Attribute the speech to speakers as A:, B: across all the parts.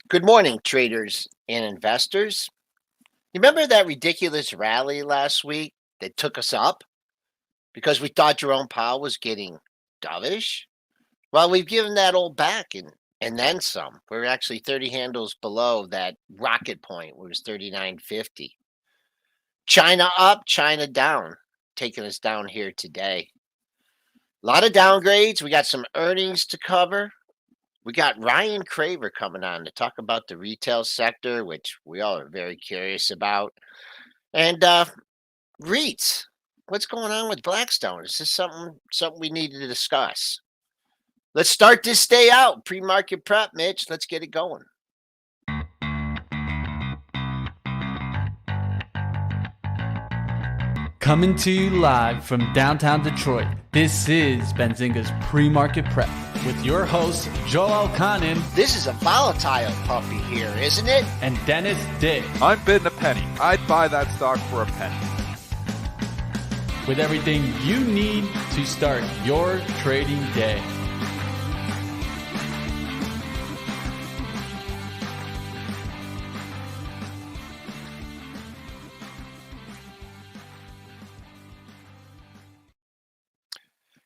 A: Good morning, traders and investors. You remember that ridiculous rally last week that took us up because we thought Jerome Powell was getting dovish? Well, we've given that all back and then some. We're actually 30 handles below that rocket point, where it was 39.50. China up, China down, taking us down here today. A lot of downgrades. We got some earnings to cover. We got Ryan Craver coming on to talk about the retail sector, which we all are very curious about. And REITs. What's going on with Blackstone? Is this something we need to discuss? Let's start this day out. Pre-market prep, Mitch. Let's get it going.
B: Coming to you live from downtown Detroit, this is Benzinga's Pre-Market Prep with your hosts, Joel Elconin
A: This is a volatile puppy here, isn't it?
B: and Dennis Dick,
C: I'm bidding a penny. I'd buy that stock for a penny.
B: with everything you need to start your trading day.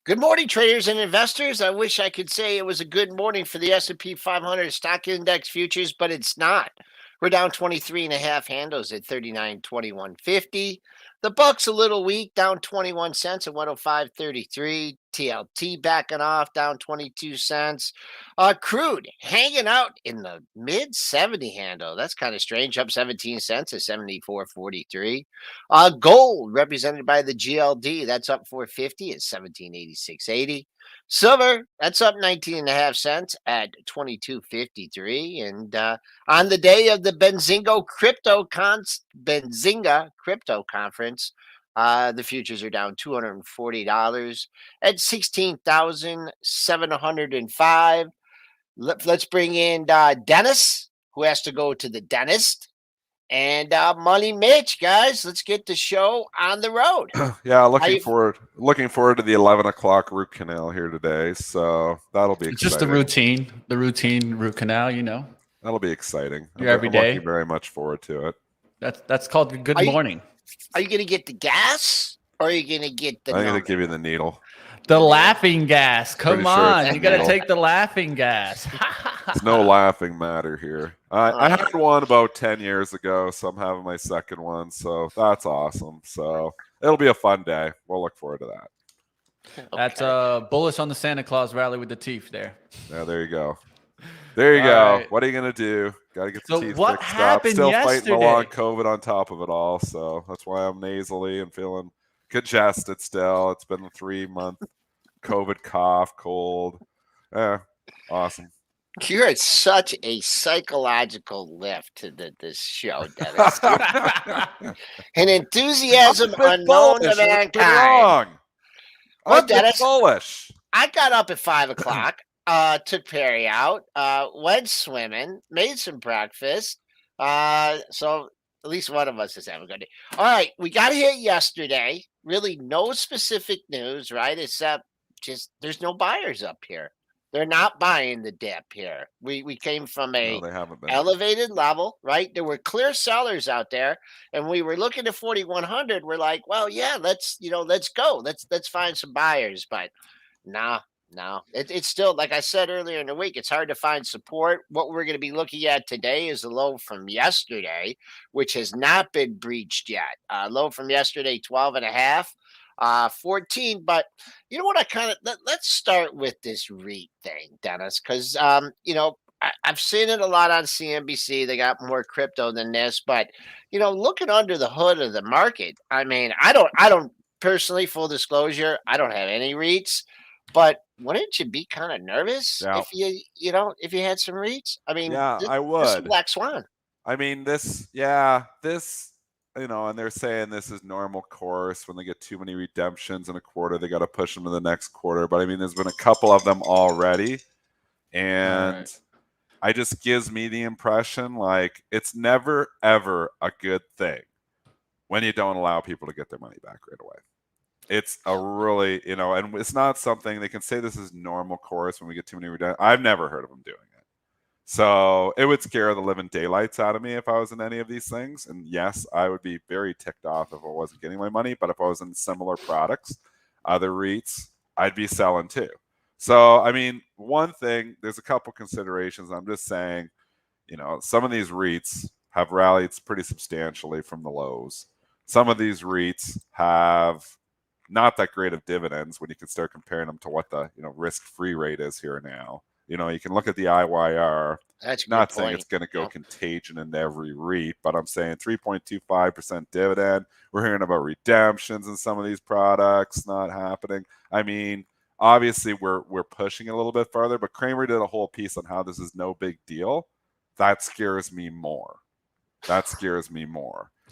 A: Good morning, traders and investors. I wish I could say it was a good morning for the S&P 500 stock index futures, but it's not. We're down 23 and a half handles at 39.2150. The buck's a little weak, down 21 cents at 105.33. TLT backing off, down 22 cents. Crude hanging out in the mid 70 handle. That's kind of strange, up 17 cents at 74.43. Gold represented by the GLD, that's up 450 at 1786.80. Silver, that's up 19 and a half cents at 22.53. And on the day of the Benzinga crypto conference, the futures are down $240 at 16,705. Let's bring in Dennis, who has to go to the dentist, and Money Mitch, guys. Let's get the show on the road.
C: Yeah, looking forward to the 11 o'clock root canal here today. So that'll be
B: It's
C: exciting.
B: just the routine root canal, you know.
C: That'll be exciting.
B: Your every
C: I'm
B: day.
C: looking very much forward to it.
B: That's called the good morning.
A: Are you going to get the gas, or are you going to get the
C: I'm going
A: number?
C: to give you the needle.
B: The laughing gas. Come
C: Pretty sure
B: on.
C: it's
B: You got to
C: needle.
B: take the laughing gas.
C: There's no laughing matter here. I had one about 10 years ago, so I'm having my second one. So that's awesome. So it'll be a fun day. We'll look forward to that.
B: That's bullish on the Santa Claus rally with the teeth there.
C: Yeah, there you go. There you
B: All
C: go.
B: right.
C: What are you going to do? Got to get the
B: So
C: teeth
B: what
C: fixed up.
B: happened
C: Still fighting the long
B: yesterday?
C: COVID on top of it all. So that's why I'm nasally and feeling congested still. It's been a 3-month COVID cough, cold. Yeah, awesome.
A: You're at such a psychological lift to this show, Dennis. An enthusiasm unknown to mankind.
C: Wrong.
A: Well,
C: I'm
A: Dennis,
C: bullish.
A: I got up at 5 o'clock, took Perry out, went swimming, made some breakfast. So at least one of us is having a good day. All right, we got hit yesterday. Really no specific news, right? Except just there's no buyers up here. They're not buying the dip here. We came from a
C: No, they haven't been.
A: elevated level, right? There were clear sellers out there, and we were looking at 4,100. We're like, well, yeah, let's go. Let's find some buyers. But no, it's still, like I said earlier in the week, it's hard to find support. What we're going to be looking at today is the low from yesterday, which has not been breached yet. Low from yesterday, 12 and a half. 14. But you know what? Let's start with this REIT thing, Dennis, because I've seen it a lot on CNBC. They got more crypto than this, but looking under the hood of the market, I mean, I don't personally, full disclosure, I don't have any REITs, but wouldn't you be kind of nervous
C: Yeah.
A: if you had some REITs? I mean,
C: Yeah, I
A: this is
C: would.
A: black swan.
C: I mean, this, and they're saying this is normal course. When they get too many redemptions in a quarter, they got to push them to the next quarter. But I mean, there's been a couple of them already. And it just gives me the impression like it's never, ever a good thing when you don't allow people to get their money back right away. It's a really, and it's not something they can say this is normal course when we get too many redemptions. I've never heard of them doing it. So it would scare the living daylights out of me if I was in any of these things. And yes, I would be very ticked off if I wasn't getting my money. But if I was in similar products, other REITs, I'd be selling too. So, I mean, one thing, there's a couple considerations. I'm just saying, some of these REITs have rallied pretty substantially from the lows. Some of these REITs have not that great of dividends when you can start comparing them to what the risk-free rate is here now. You can look at the IYR.
A: That's a
C: Not
A: good
C: saying
A: point.
C: it's going to go contagion into every REIT, but I'm saying 3.25% dividend. We're hearing about redemptions in some of these products not happening. I mean, obviously we're pushing it a little bit farther, but Craver did a whole piece on how this is no big deal. That scares me more.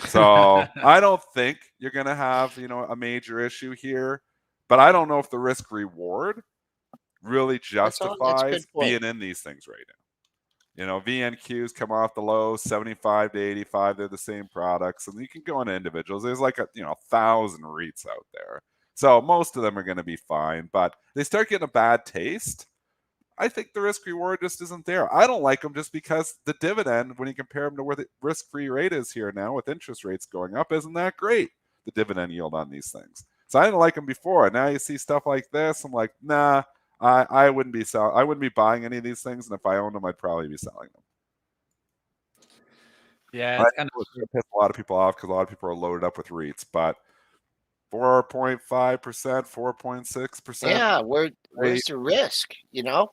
C: So I don't think you're going to have, a major issue here, but I don't know if the risk reward really
A: That's a
C: justifies
A: good point.
C: being in these things right now. VNQs come off the low 75 to 85. They're the same products, and you can go into individuals. There's like 1,000 REITs out there, so most of them are going to be fine. But they start getting a bad taste. I think the risk reward just isn't there. I don't like them just because the dividend, when you compare them to where the risk free rate is here now with interest rates going up, isn't that great. The dividend yield on these things. So I didn't like them before. Now you see stuff like this. I'm like, nah, I wouldn't be selling. I wouldn't be buying any of these things. And if I owned them, I'd probably be selling them.
B: Yeah,
C: I
B: it's
C: know
B: kind
C: it's going to piss a lot of people off because a lot of people are loaded up with REITs, but 4.5%, 4.6%.
A: Yeah, where's the risk?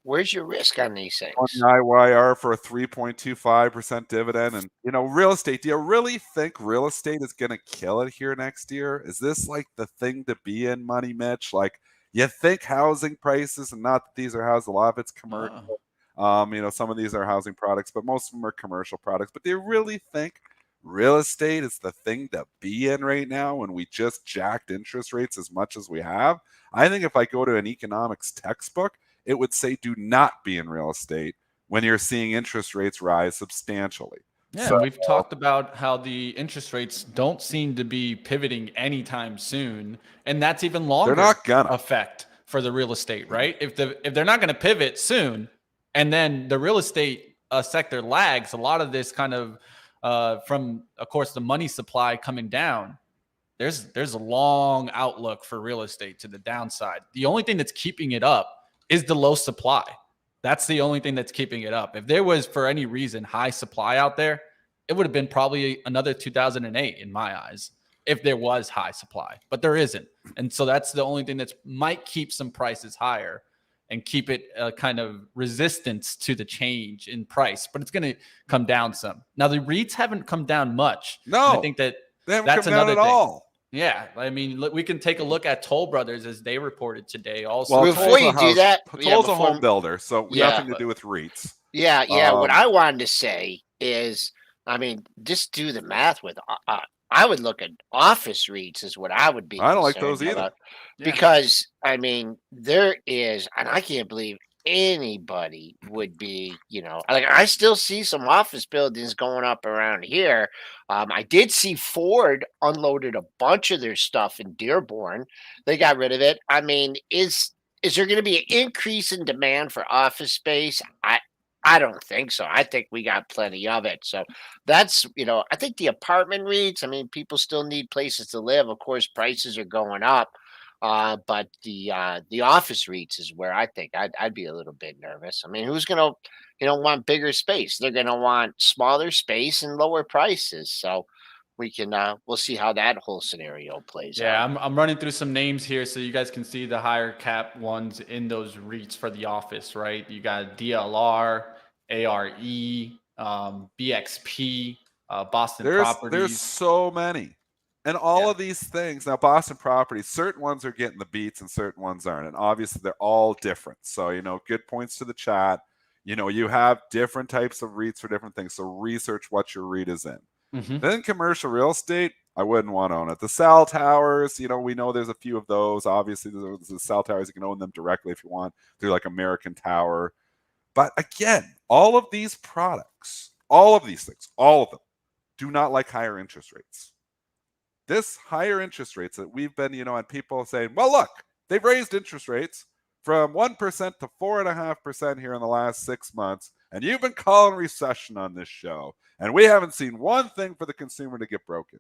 A: Where's your risk on these
C: On
A: things?
C: the IYR for a 3.25% dividend. And, real estate, do you really think real estate is going to kill it here next year? Is this like the thing to be in, Money Mitch? Like, you think housing prices, and not that these are houses, a lot of it's commercial. Some of these are housing products, but most of them are commercial products. But do you really think real estate is the thing to be in right now when we just jacked interest rates as much as we have? I think if I go to an economics textbook, it would say do not be in real estate when you're seeing interest rates rise substantially.
B: Yeah,
C: So
B: and we've talked about how the interest rates don't seem to be pivoting anytime soon, and that's even
C: they're
B: longer
C: not gonna.
B: effect for the real estate, right? If they're not going to pivot soon, and then the real estate sector lags, a lot of this kind of from, of course, the money supply coming down. There's a long outlook for real estate to the downside. The only thing that's keeping it up is the low supply. That's the only thing that's keeping it up. If there was, for any reason, high supply out there, it would have been probably another 2008 in my eyes, if there was high supply, but there isn't. And so that's the only thing that might keep some prices higher and keep it kind of resistance to the change in price, but it's going to come down some. Now, the REITs haven't come down much.
C: No,
B: and I think that
C: they haven't
B: that's
C: come down
B: another
C: at
B: thing.
C: all.
B: Yeah, I mean, we can take a look at Toll Brothers as they reported today. Also,
C: Well,
A: Before you do that,
C: Toll's a home builder, so
A: Yeah,
C: nothing to do with REITs.
A: yeah. What I wanted to say is, just do the math with. I would look at office REITs is what I would be
C: I don't like
A: concerned
C: those either.
A: about.
B: Yeah.
A: Because there is, and I can't believe anybody would be, like I still see some office buildings going up around here. I did see Ford unloaded a bunch of their stuff in Dearborn. They got rid of it. Is there going to be an increase in demand for office space? I don't think so. I think we got plenty of it. So that's, I think the apartment REITs, people still need places to live. Of course, prices are going up. But the office REITs is where I think I'd be a little bit nervous. Who's gonna, want bigger space? They're gonna want smaller space and lower prices. So we'll see how that whole scenario plays
B: Yeah,
A: out.
B: I'm running through some names here so you guys can see the higher cap ones in those REITs for the office, right? You got DLR, ARE, BXP, Boston Properties.
C: There's so many. And all of these things, now Boston Properties, certain ones are getting the beats and certain ones aren't. And obviously they're all different. So, good points to the chat. You have different types of REITs for different things. So research what your REIT is in.
B: Mm-hmm.
C: Then commercial real estate, I wouldn't want to own it. The cell towers, we know there's a few of those. Obviously, there's the cell towers. You can own them directly if you want through like American Tower. But again, all of these products, all of these things, all of them do not like higher interest rates. This higher interest rates that we've been, and people saying, well, look, they've raised interest rates from 1% to 4.5% here in the last 6 months. And you've been calling recession on this show. And we haven't seen one thing for the consumer to get broken.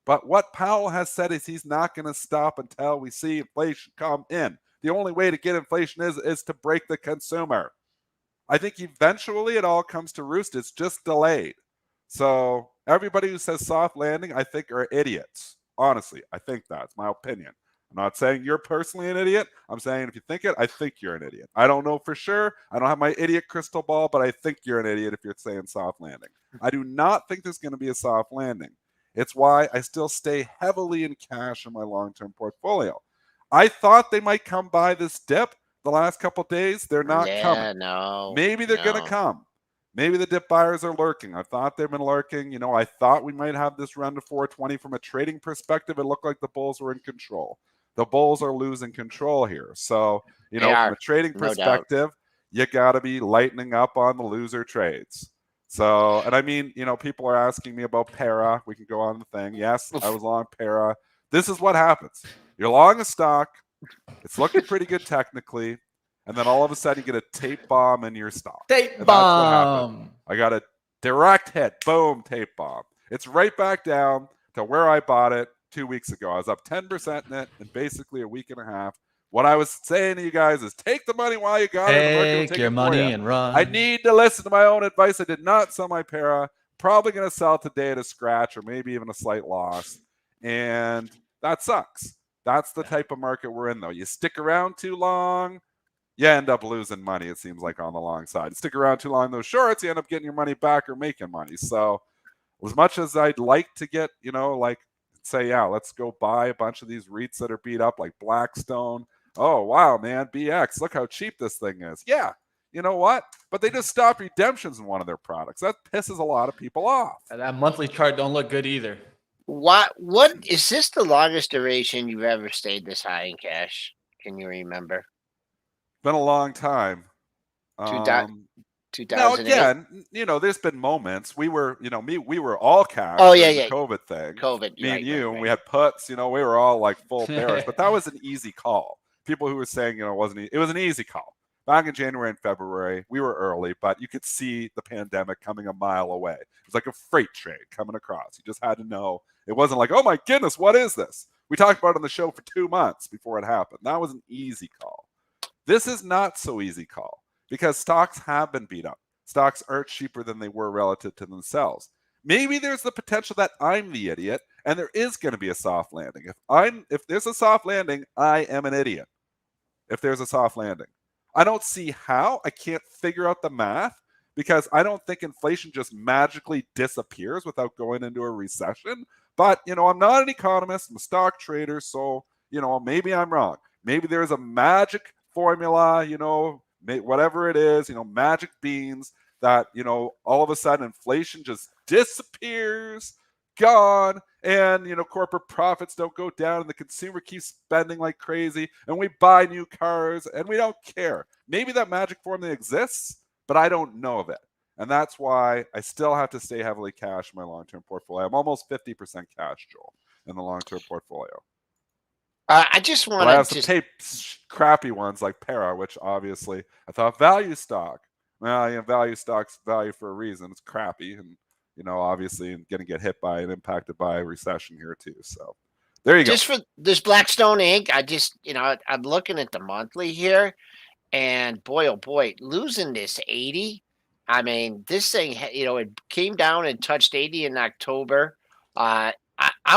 C: But what Powell has said is he's not going to stop until we see inflation come in. The only way to get inflation is to break the consumer. I think eventually it all comes to roost. It's just delayed. So everybody who says soft landing, I think, are idiots. Honestly, I think that's my opinion. I'm not saying you're personally an idiot. I'm saying if you think it, I think you're an idiot. I don't know for sure. I don't have my idiot crystal ball, but I think you're an idiot if you're saying soft landing. I do not think there's going to be a soft landing. It's why I still stay heavily in cash in my long-term portfolio. I thought they might come by this dip the last couple of days. They're not coming.
A: No.
C: Maybe they're going to come. Maybe the dip buyers are lurking. I thought they've been lurking. I thought we might have this run to 420 from a trading perspective. It looked like the bulls were in control. The bulls are losing control here. So, from a trading perspective, you got to be lightening up on the loser trades. So, and I mean, people are asking me about para. We can go on the thing. Yes, I was long para. This is what happens. You're long a stock. It's looking pretty good technically. And then all of a sudden you get a tape bomb in your stock.
B: Tape bomb.
C: That's what happened. I got a direct hit. Boom, tape bomb. It's right back down to where I bought it 2 weeks ago. I was up 10% in it in basically a week and a half. What I was saying to you guys is take the money while you got it.
B: Take your money and run.
C: I need to listen to my own advice. I did not sell my para. Probably going to sell today at a scratch or maybe even a slight loss. And that sucks. That's the type of market we're in, though. You stick around too long, you end up losing money, it seems like, on the long side. Stick around too long, those shorts, you end up getting your money back or making money. So as much as I'd like to get, say, yeah, let's go buy a bunch of these REITs that are beat up like Blackstone. Oh, wow, man, BX, look how cheap this thing is. Yeah, you know what? But they just stopped redemptions in one of their products. That pisses a lot of people off.
B: And that monthly chart don't look good either.
A: What is this the longest duration you've ever stayed this high in cash? Can you remember?
C: Been a long time.
A: 2008?
C: Now again, there's been moments. We were, we were all cash.
A: Oh yeah,
C: the COVID thing.
A: COVID.
C: Me and you, and we had puts. We were all like full bearish, but that was an easy call. People who were saying, it was an easy call. Back in January and February, we were early, but you could see the pandemic coming a mile away. It was like a freight train coming across. You just had to know. It wasn't like, oh my goodness, what is this? We talked about it on the show for 2 months before it happened. That was an easy call. This is not so easy call because stocks have been beat up. Stocks are cheaper than they were relative to themselves. Maybe there's the potential that I'm the idiot and there is going to be a soft landing. If there's a soft landing, I am an idiot. If there's a soft landing. I don't see how. I can't figure out the math because I don't think inflation just magically disappears without going into a recession. But, I'm not an economist. I'm a stock trader. So, maybe I'm wrong. Maybe there's a magic formula, whatever it is, magic beans that, all of a sudden inflation just disappears, gone, and, corporate profits don't go down and the consumer keeps spending like crazy and we buy new cars and we don't care. Maybe that magic formula exists, but I don't know of it. And that's why I still have to stay heavily cash in my long-term portfolio. I'm almost 50% cash, Joel, in the long-term portfolio.
A: I just want
C: to have
A: some
C: tape crappy ones like para, which obviously I thought value stock. Well, value stock's value for a reason. It's crappy and, obviously going to get hit by and impacted by a recession here too. So there you go.
A: Just for this Blackstone Inc., I just, I'm looking at the monthly here and boy, oh boy, losing this 80. I mean, this thing, it came down and touched 80 in October. I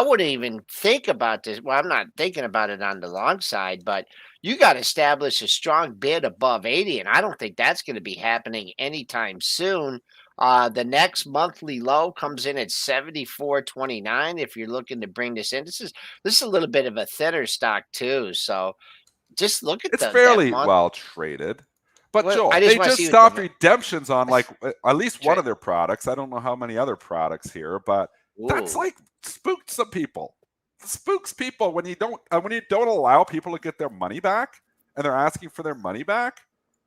A: wouldn't even think about this. Well, I'm not thinking about it on the long side, but you got to establish a strong bid above 80, and I don't think that's going to be happening anytime soon. The next monthly low comes in at 74.29. If you're looking to bring this in, this is a little bit of a thinner stock too. So just look at
C: it's fairly well traded. But Joel, they just stopped redemptions on like at least one of their products. I don't know how many other products here, but that's like spooked some people. Spooks people when you don't allow people to get their money back and they're asking for their money back.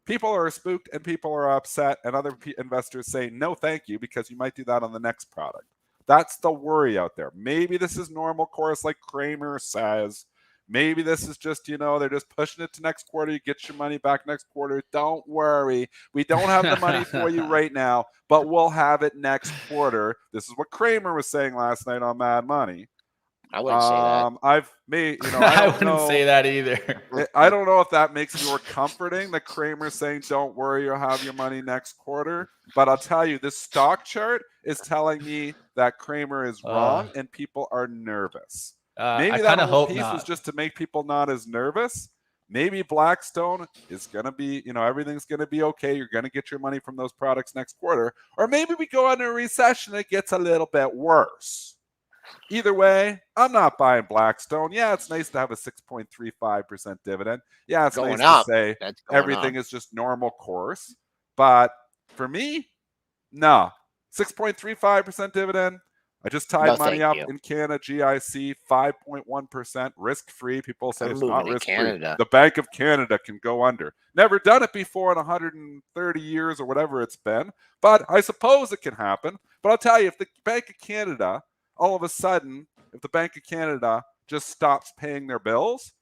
C: People are spooked and people are upset, and other investors say no, thank you, because you might do that on the next product. That's the worry out there. Maybe this is normal course, like Kramer says. Maybe this is just, they're just pushing it to next quarter. You get your money back next quarter. Don't worry. We don't have the money for you right now, but we'll have it next quarter. This is what Cramer was saying last night on Mad Money.
A: I wouldn't say that.
C: I've made, I
B: I
C: don't
B: wouldn't
C: know.
B: say that either.
C: I don't know if that makes it more comforting that Cramer's saying, don't worry, you'll have your money next quarter. But I'll tell you, this stock chart is telling me that Cramer is wrong and people are nervous. Maybe that whole piece was just to make people not as nervous. Maybe Blackstone is going to be, everything's going to be okay. You're going to get your money from those products next quarter. Or maybe we go into a recession and it gets a little bit worse. Either way, I'm not buying Blackstone. Yeah, it's nice to have a 6.35% dividend. Yeah, it's nice to say everything is just normal course. But for me, no. 6.35% dividend. I just tied money up in Canada, GIC, 5.1%, risk-free. People say it's not risk-free. The Bank of Canada can go under. Never done it before in 130 years or whatever it's been. But I suppose it can happen. But I'll tell you, if the Bank of Canada, all of a sudden, if the Bank of Canada just stops paying their bills,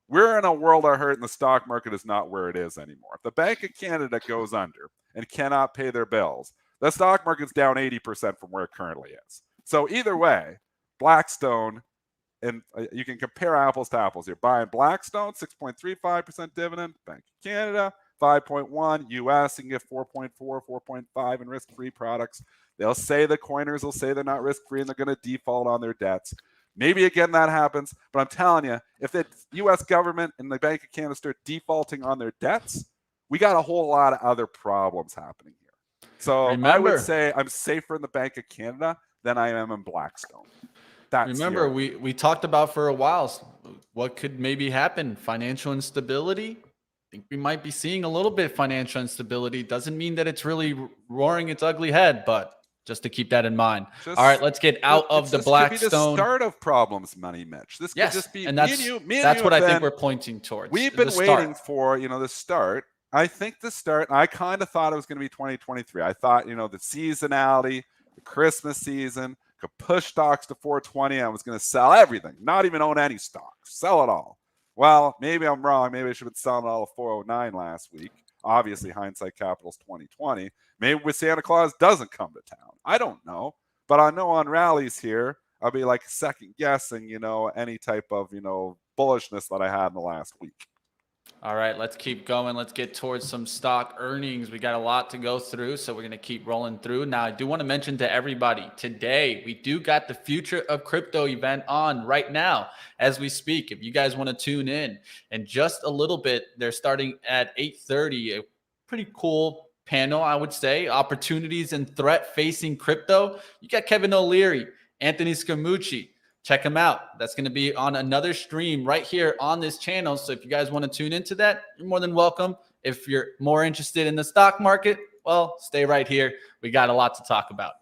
C: we're in a world of hurt and the stock market is not where it is anymore. If the Bank of Canada goes under and cannot pay their bills, the stock market's down 80% from where it currently is. So either way, Blackstone, and you can compare apples to apples. You're buying Blackstone, 6.35% dividend, Bank of Canada, 5.1, US, you can get 4.4, 4.5 in risk-free products. They'll say the coiners will say they're not risk-free and they're going to default on their debts. Maybe again that happens, but I'm telling you, if the U.S. government and the Bank of Canada start defaulting on their debts, we got a whole lot of other problems happening here. So I would say I'm safer in the Bank of Canada than I am in Blackstone.
B: We talked about for a while what could maybe happen. Financial instability. I think we might be seeing a little bit of financial instability. Doesn't mean that it's really roaring its ugly head, but just to keep that in mind. All right, let's get out of the Blackstone.
C: Could be the start of problems, Money Mitch. This could just be
B: and that's what I think we're pointing towards.
C: We've been waiting for, the start. I think the start, I kind of thought it was going to be 2023. I thought, the seasonality, the Christmas season, could push stocks to 420. I was going to sell everything, not even own any stocks, sell it all. Well, maybe I'm wrong. Maybe I should have been selling all of 409 last week. Obviously, hindsight capital's 2020. Maybe with Santa Claus doesn't come to town. I don't know. But I know on rallies here, I'll be like second guessing, any type of, bullishness that I had in the last week.
B: All right, let's keep going. Let's get towards some stock earnings. We got a lot to go through, so we're going to keep rolling through. Now, I do want to mention to everybody, today, we do got the Future of Crypto event on right now as we speak. If you guys want to tune in just a little bit, they're starting at 8:30. A pretty cool panel, I would say. Opportunities and threat facing crypto. You got Kevin O'Leary, Anthony Scaramucci. Check them out. That's going to be on another stream right here on this channel. So if you guys want to tune into that, you're more than welcome. If you're more interested in the stock market, well, stay right here. We got a lot to talk about.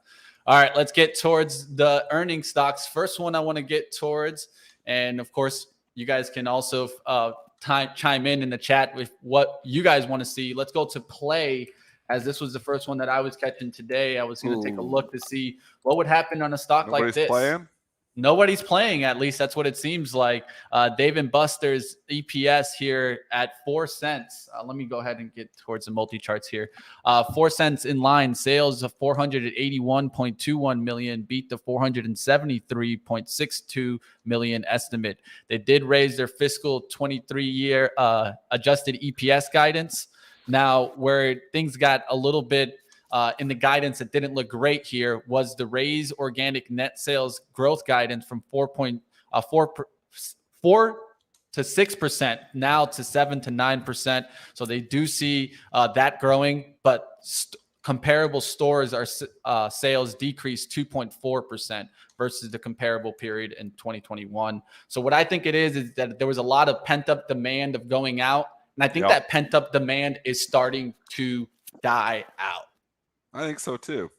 B: All right, let's get towards the earning stocks. First one I want to get towards, and of course, you guys can also chime in the chat with what you guys want to see. Let's go to Play, as this was the first one that I was catching today. I was going to take a look to see what would happen on a stock like this. Nobody's playing, at least that's what it seems like. Dave & Buster's EPS here at 4 cents. Let me go ahead and get towards the multi-charts here. 4 cents in line. Sales of 481.21 million, beat the 473.62 million estimate. They did raise their fiscal 23 year adjusted EPS guidance. Now, where things got a little bit in the guidance that didn't look great here was the raise organic net sales growth guidance from 4 to 6% now to 7 to 9%. So they do see that growing, but comparable stores are sales decreased 2.4% versus the comparable period in 2021. So what I think it is that there was a lot of pent up demand of going out. And I think that pent up demand is starting to die out.
C: I think so too.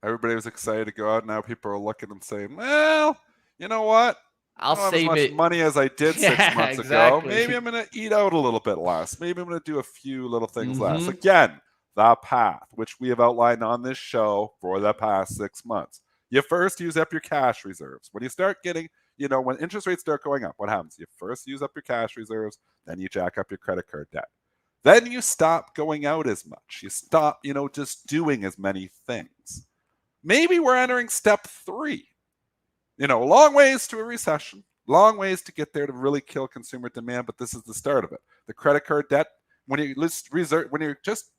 C: Everybody was excited to go out. Now people are looking and saying, well, you know what?
B: I'll save
C: as much money as I did 6 months ago. Maybe I'm going to eat out a little bit less. Maybe I'm going to do a few little things less. Again, the path, which we have outlined on this show for the past 6 months. You first use up your cash reserves. When you start getting when interest rates start going up, what happens? You first use up your cash reserves, then you jack up your credit card debt. Then you stop going out as much. You stop, just doing as many things. Maybe we're entering step 3. Long ways to a recession, long ways to get there to really kill consumer demand, but this is the start of it. The credit card debt, when you're just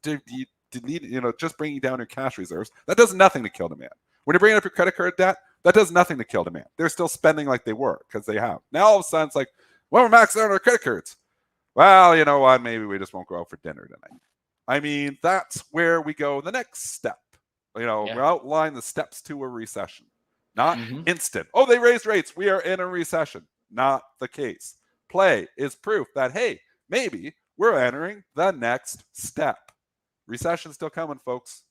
C: just bringing down your cash reserves, that does nothing to kill demand. When you're bringing up your credit card debt, that does nothing to kill demand. They're still spending like they were because they have. Now all of a sudden it's like, well, we're maxing out our credit cards. Well, you know what? Maybe we just won't go out for dinner tonight. I mean, that's where we go the next step. We outline the steps to a recession. Not instant. Oh, they raised rates. We are in a recession. Not the case. Play is proof that, hey, maybe we're entering the next step. Recession's still coming, folks.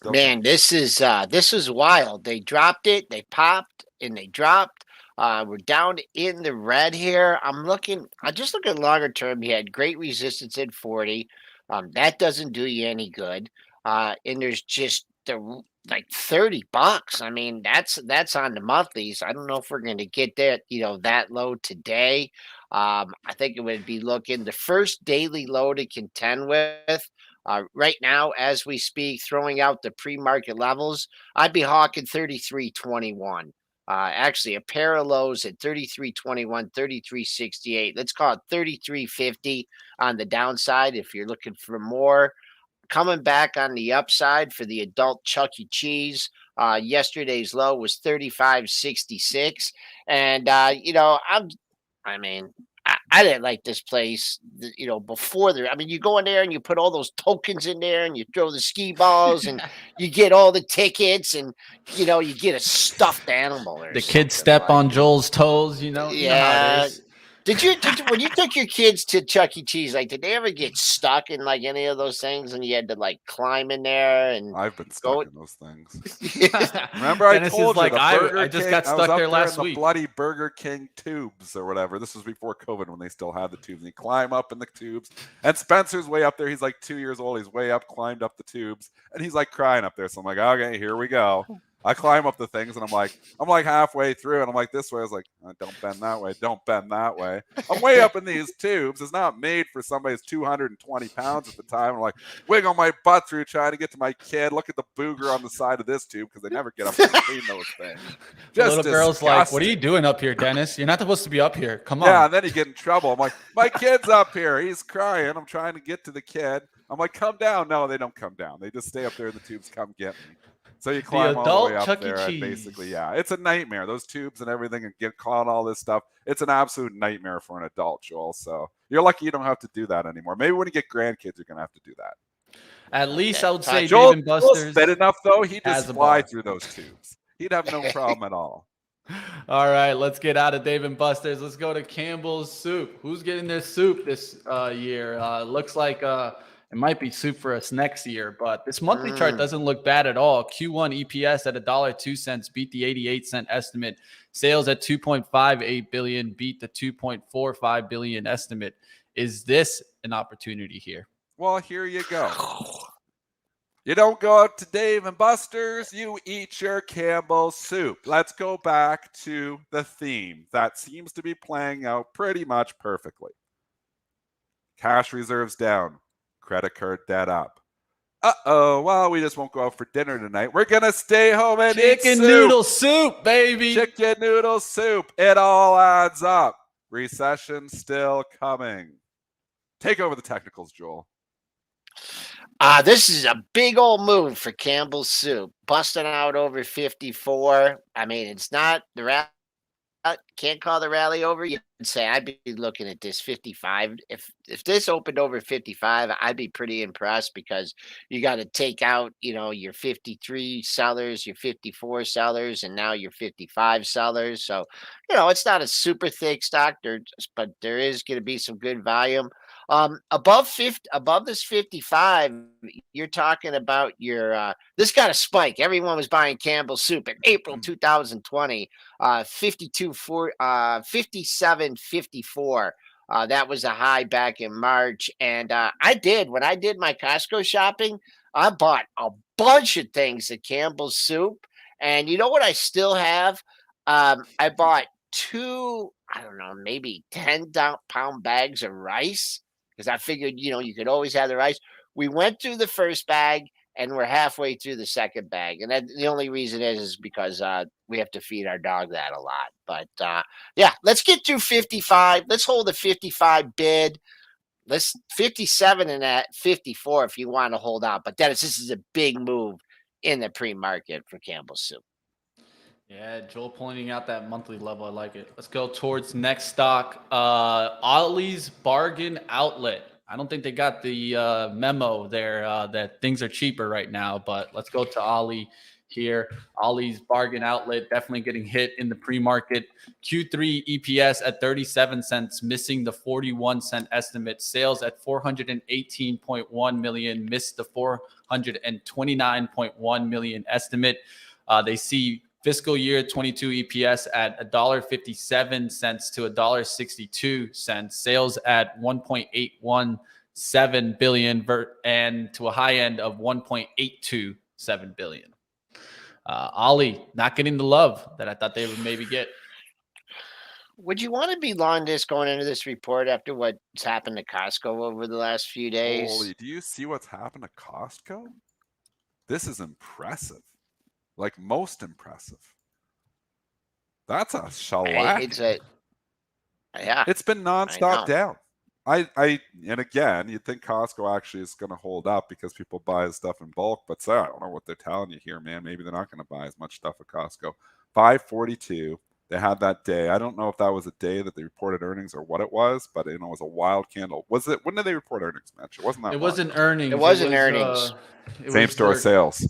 A: Man, this is wild. They dropped it, they popped, and they dropped. We're down in the red here. I just look at longer term. You had great resistance at 40. That doesn't do you any good. And there's just like $30. I mean, that's on the monthlies. I don't know if we're going to get that low today. I think it would be looking the first daily low to contend with. Right now, as we speak, throwing out the pre-market levels, I'd be hawking 33.21. Actually, a pair of lows at 33.21, 33.68. Let's call it 33.50 on the downside if you're looking for more. Coming back on the upside for the adult Chuck E. Cheese. Yesterday's low was 35.66. And, I didn't like this place, before you go in there and you put all those tokens in there and you throw the ski balls and you get all the tickets and, you get a stuffed animal or
B: the kids step on Joel's toes, you know how it is.
A: Did you when you took your kids to Chuck E. Cheese, did they ever get stuck in any of those things and you had to climb in there? And
C: I've been stuck in those things. Remember, I told you
B: I just got stuck there last week.
C: The bloody Burger King tubes or whatever. This was before COVID when they still had the tubes. And you climb up in the tubes, and Spencer's way up there. He's like 2 years old. He's way up, climbed up the tubes, and he's crying up there. So I'm like, okay, here we go. I climb up the things and I'm like halfway through and I'm like this way. I was like, don't bend that way. Don't bend that way. I'm way up in these tubes. It's not made for somebody who's 220 pounds at the time. I'm like wiggle my butt through trying to get to my kid. Look at the booger on the side of this tube because they never get up to clean those things.
B: The little girl's like, what are you doing up here, Dennis? You're not supposed to be up here. Come on.
C: Yeah, and then you get in trouble. I'm like, my kid's up here. He's crying. I'm trying to get to the kid. I'm like, come down. No, they don't come down. They just stay up there in the tubes. Come get me. So you climb all the way up there, and basically, it's a nightmare. Those tubes and everything, and get caught all this stuff. It's an absolute nightmare for an adult, Joel. So you're lucky you don't have to do that anymore. Maybe when you get grandkids, you're gonna have to do that.
B: At least I would say
C: Joel,
B: Dave & Buster's
C: fit enough though. He'd just fly through those tubes. He'd have no problem at all.
B: All right, let's get out of Dave & Buster's. Let's go to Campbell's Soup. Who's getting their soup this year? Looks like it might be soup for us next year, but this monthly chart doesn't look bad at all. Q1 EPS at $1.02 beat the 88-cent estimate. Sales at $2.58 billion beat the $2.45 billion estimate. Is this an opportunity here?
C: Well, here you go. You don't go out to Dave & Buster's, you eat your Campbell's Soup. Let's go back to the theme that seems to be playing out pretty much perfectly. Cash reserves down. Credit card debt up. Well, we just won't go out for dinner tonight. We're going to stay home and eat
B: chicken noodle soup, baby.
C: Chicken noodle soup. It all adds up. Recession still coming. Take over the technicals, Joel.
A: This is a big old move for Campbell's Soup. Busting out over 54. It's not the rally. Can't call the rally over. You could say I'd be looking at this 55. If this opened over 55, I'd be pretty impressed because you got to take out, your 53 sellers, your 54 sellers, and now your 55 sellers. So, it's not a super thick stock, but there is going to be some good volume. Above this 55, you're talking about your this got a spike. Everyone was buying Campbell's Soup in April 2020, 57.54. That was a high back in March. And when I did my Costco shopping, I bought a bunch of things at Campbell's Soup. And you know what I still have? I bought 2, I don't know, maybe 10-pound bags of rice because I figured, you could always have the rice. We went through the first bag and we're halfway through the second bag. And the only reason is because we have to feed our dog that a lot. But yeah, let's get through 55. Let's hold a 55 bid. Let's 57 and at 54 if you want to hold out. But Dennis, this is a big move in the pre-market for Campbell's Soup.
B: Yeah, Joel pointing out that monthly level. I like it. Let's go towards next stock. Ollie's Bargain Outlet. I don't think they got the memo there that things are cheaper right now, but let's go to Ollie here. Ollie's Bargain Outlet definitely getting hit in the pre-market. Q3 EPS at 37 cents, missing the 41-cent estimate. Sales at 418.1 million, missed the 429.1 million estimate. They see fiscal year 22 EPS at $1.57 to $1.62. Sales at 1.817 billion and to a high end of 1.827 billion. Ollie not getting the love that I thought they would maybe get.
A: Would you want to be long this going into this report after what's happened to Costco over the last few days?
C: Holy, do you see what's happened to Costco? This is impressive. Like most impressive. That's a shellac.
A: Yeah.
C: It's been nonstop down. And again, you'd think Costco actually is going to hold up because people buy stuff in bulk, but I don't know what they're telling you here, man. Maybe they're not going to buy as much stuff at Costco. 542. They had that day. I don't know if that was a day that they reported earnings or what it was, but it was a wild candle. Was it? When did they report earnings, Mitch? It wasn't that.
B: It wasn't earnings.
A: It wasn't earnings.
C: Same store sales.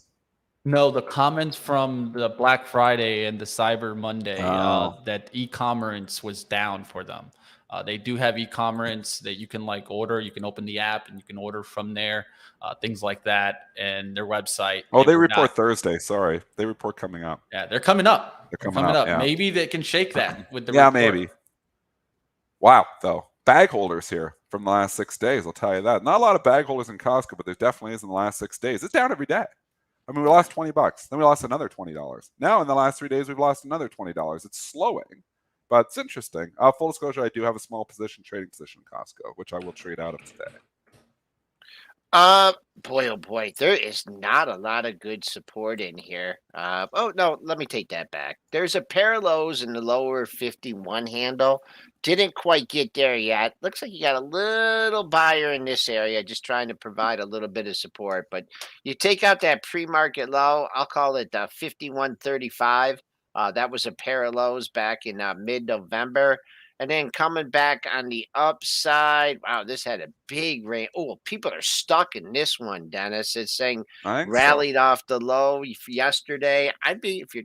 B: No, the comments from the Black Friday and the Cyber Monday that e-commerce was down for them. They do have e-commerce that you can order. You can open the app and you can order from there, things like that, and their website.
C: Oh, they report Thursday. Sorry, they report coming up.
B: Yeah, they're coming up.
C: They're coming up. Yeah.
B: Maybe they can shake that with the
C: report.
B: Maybe.
C: Wow, though. Bag holders here from the last 6 days. I'll tell you that. Not a lot of bag holders in Costco, but there definitely is in the last 6 days. It's down every day. I mean, we lost $20. Then we lost another $20. Now in the last 3 days, we've lost another $20. It's slowing, but it's interesting. Full disclosure, I do have a small trading position in Costco, which I will trade out of today.
A: Boy, oh boy, there is not a lot of good support in here. Oh no, let me take that back. There's a pair of lows in the lower 51 handle. Didn't quite get there yet. Looks like you got a little buyer in this area, just trying to provide a little bit of support. But you take out that pre-market low, I'll call it 51.35. That was a pair of lows back in mid-November. And then coming back on the upside, wow, this had a big range. Oh, people are stuck in this one, Dennis. It's saying rallied off the low yesterday. I'd be, if you're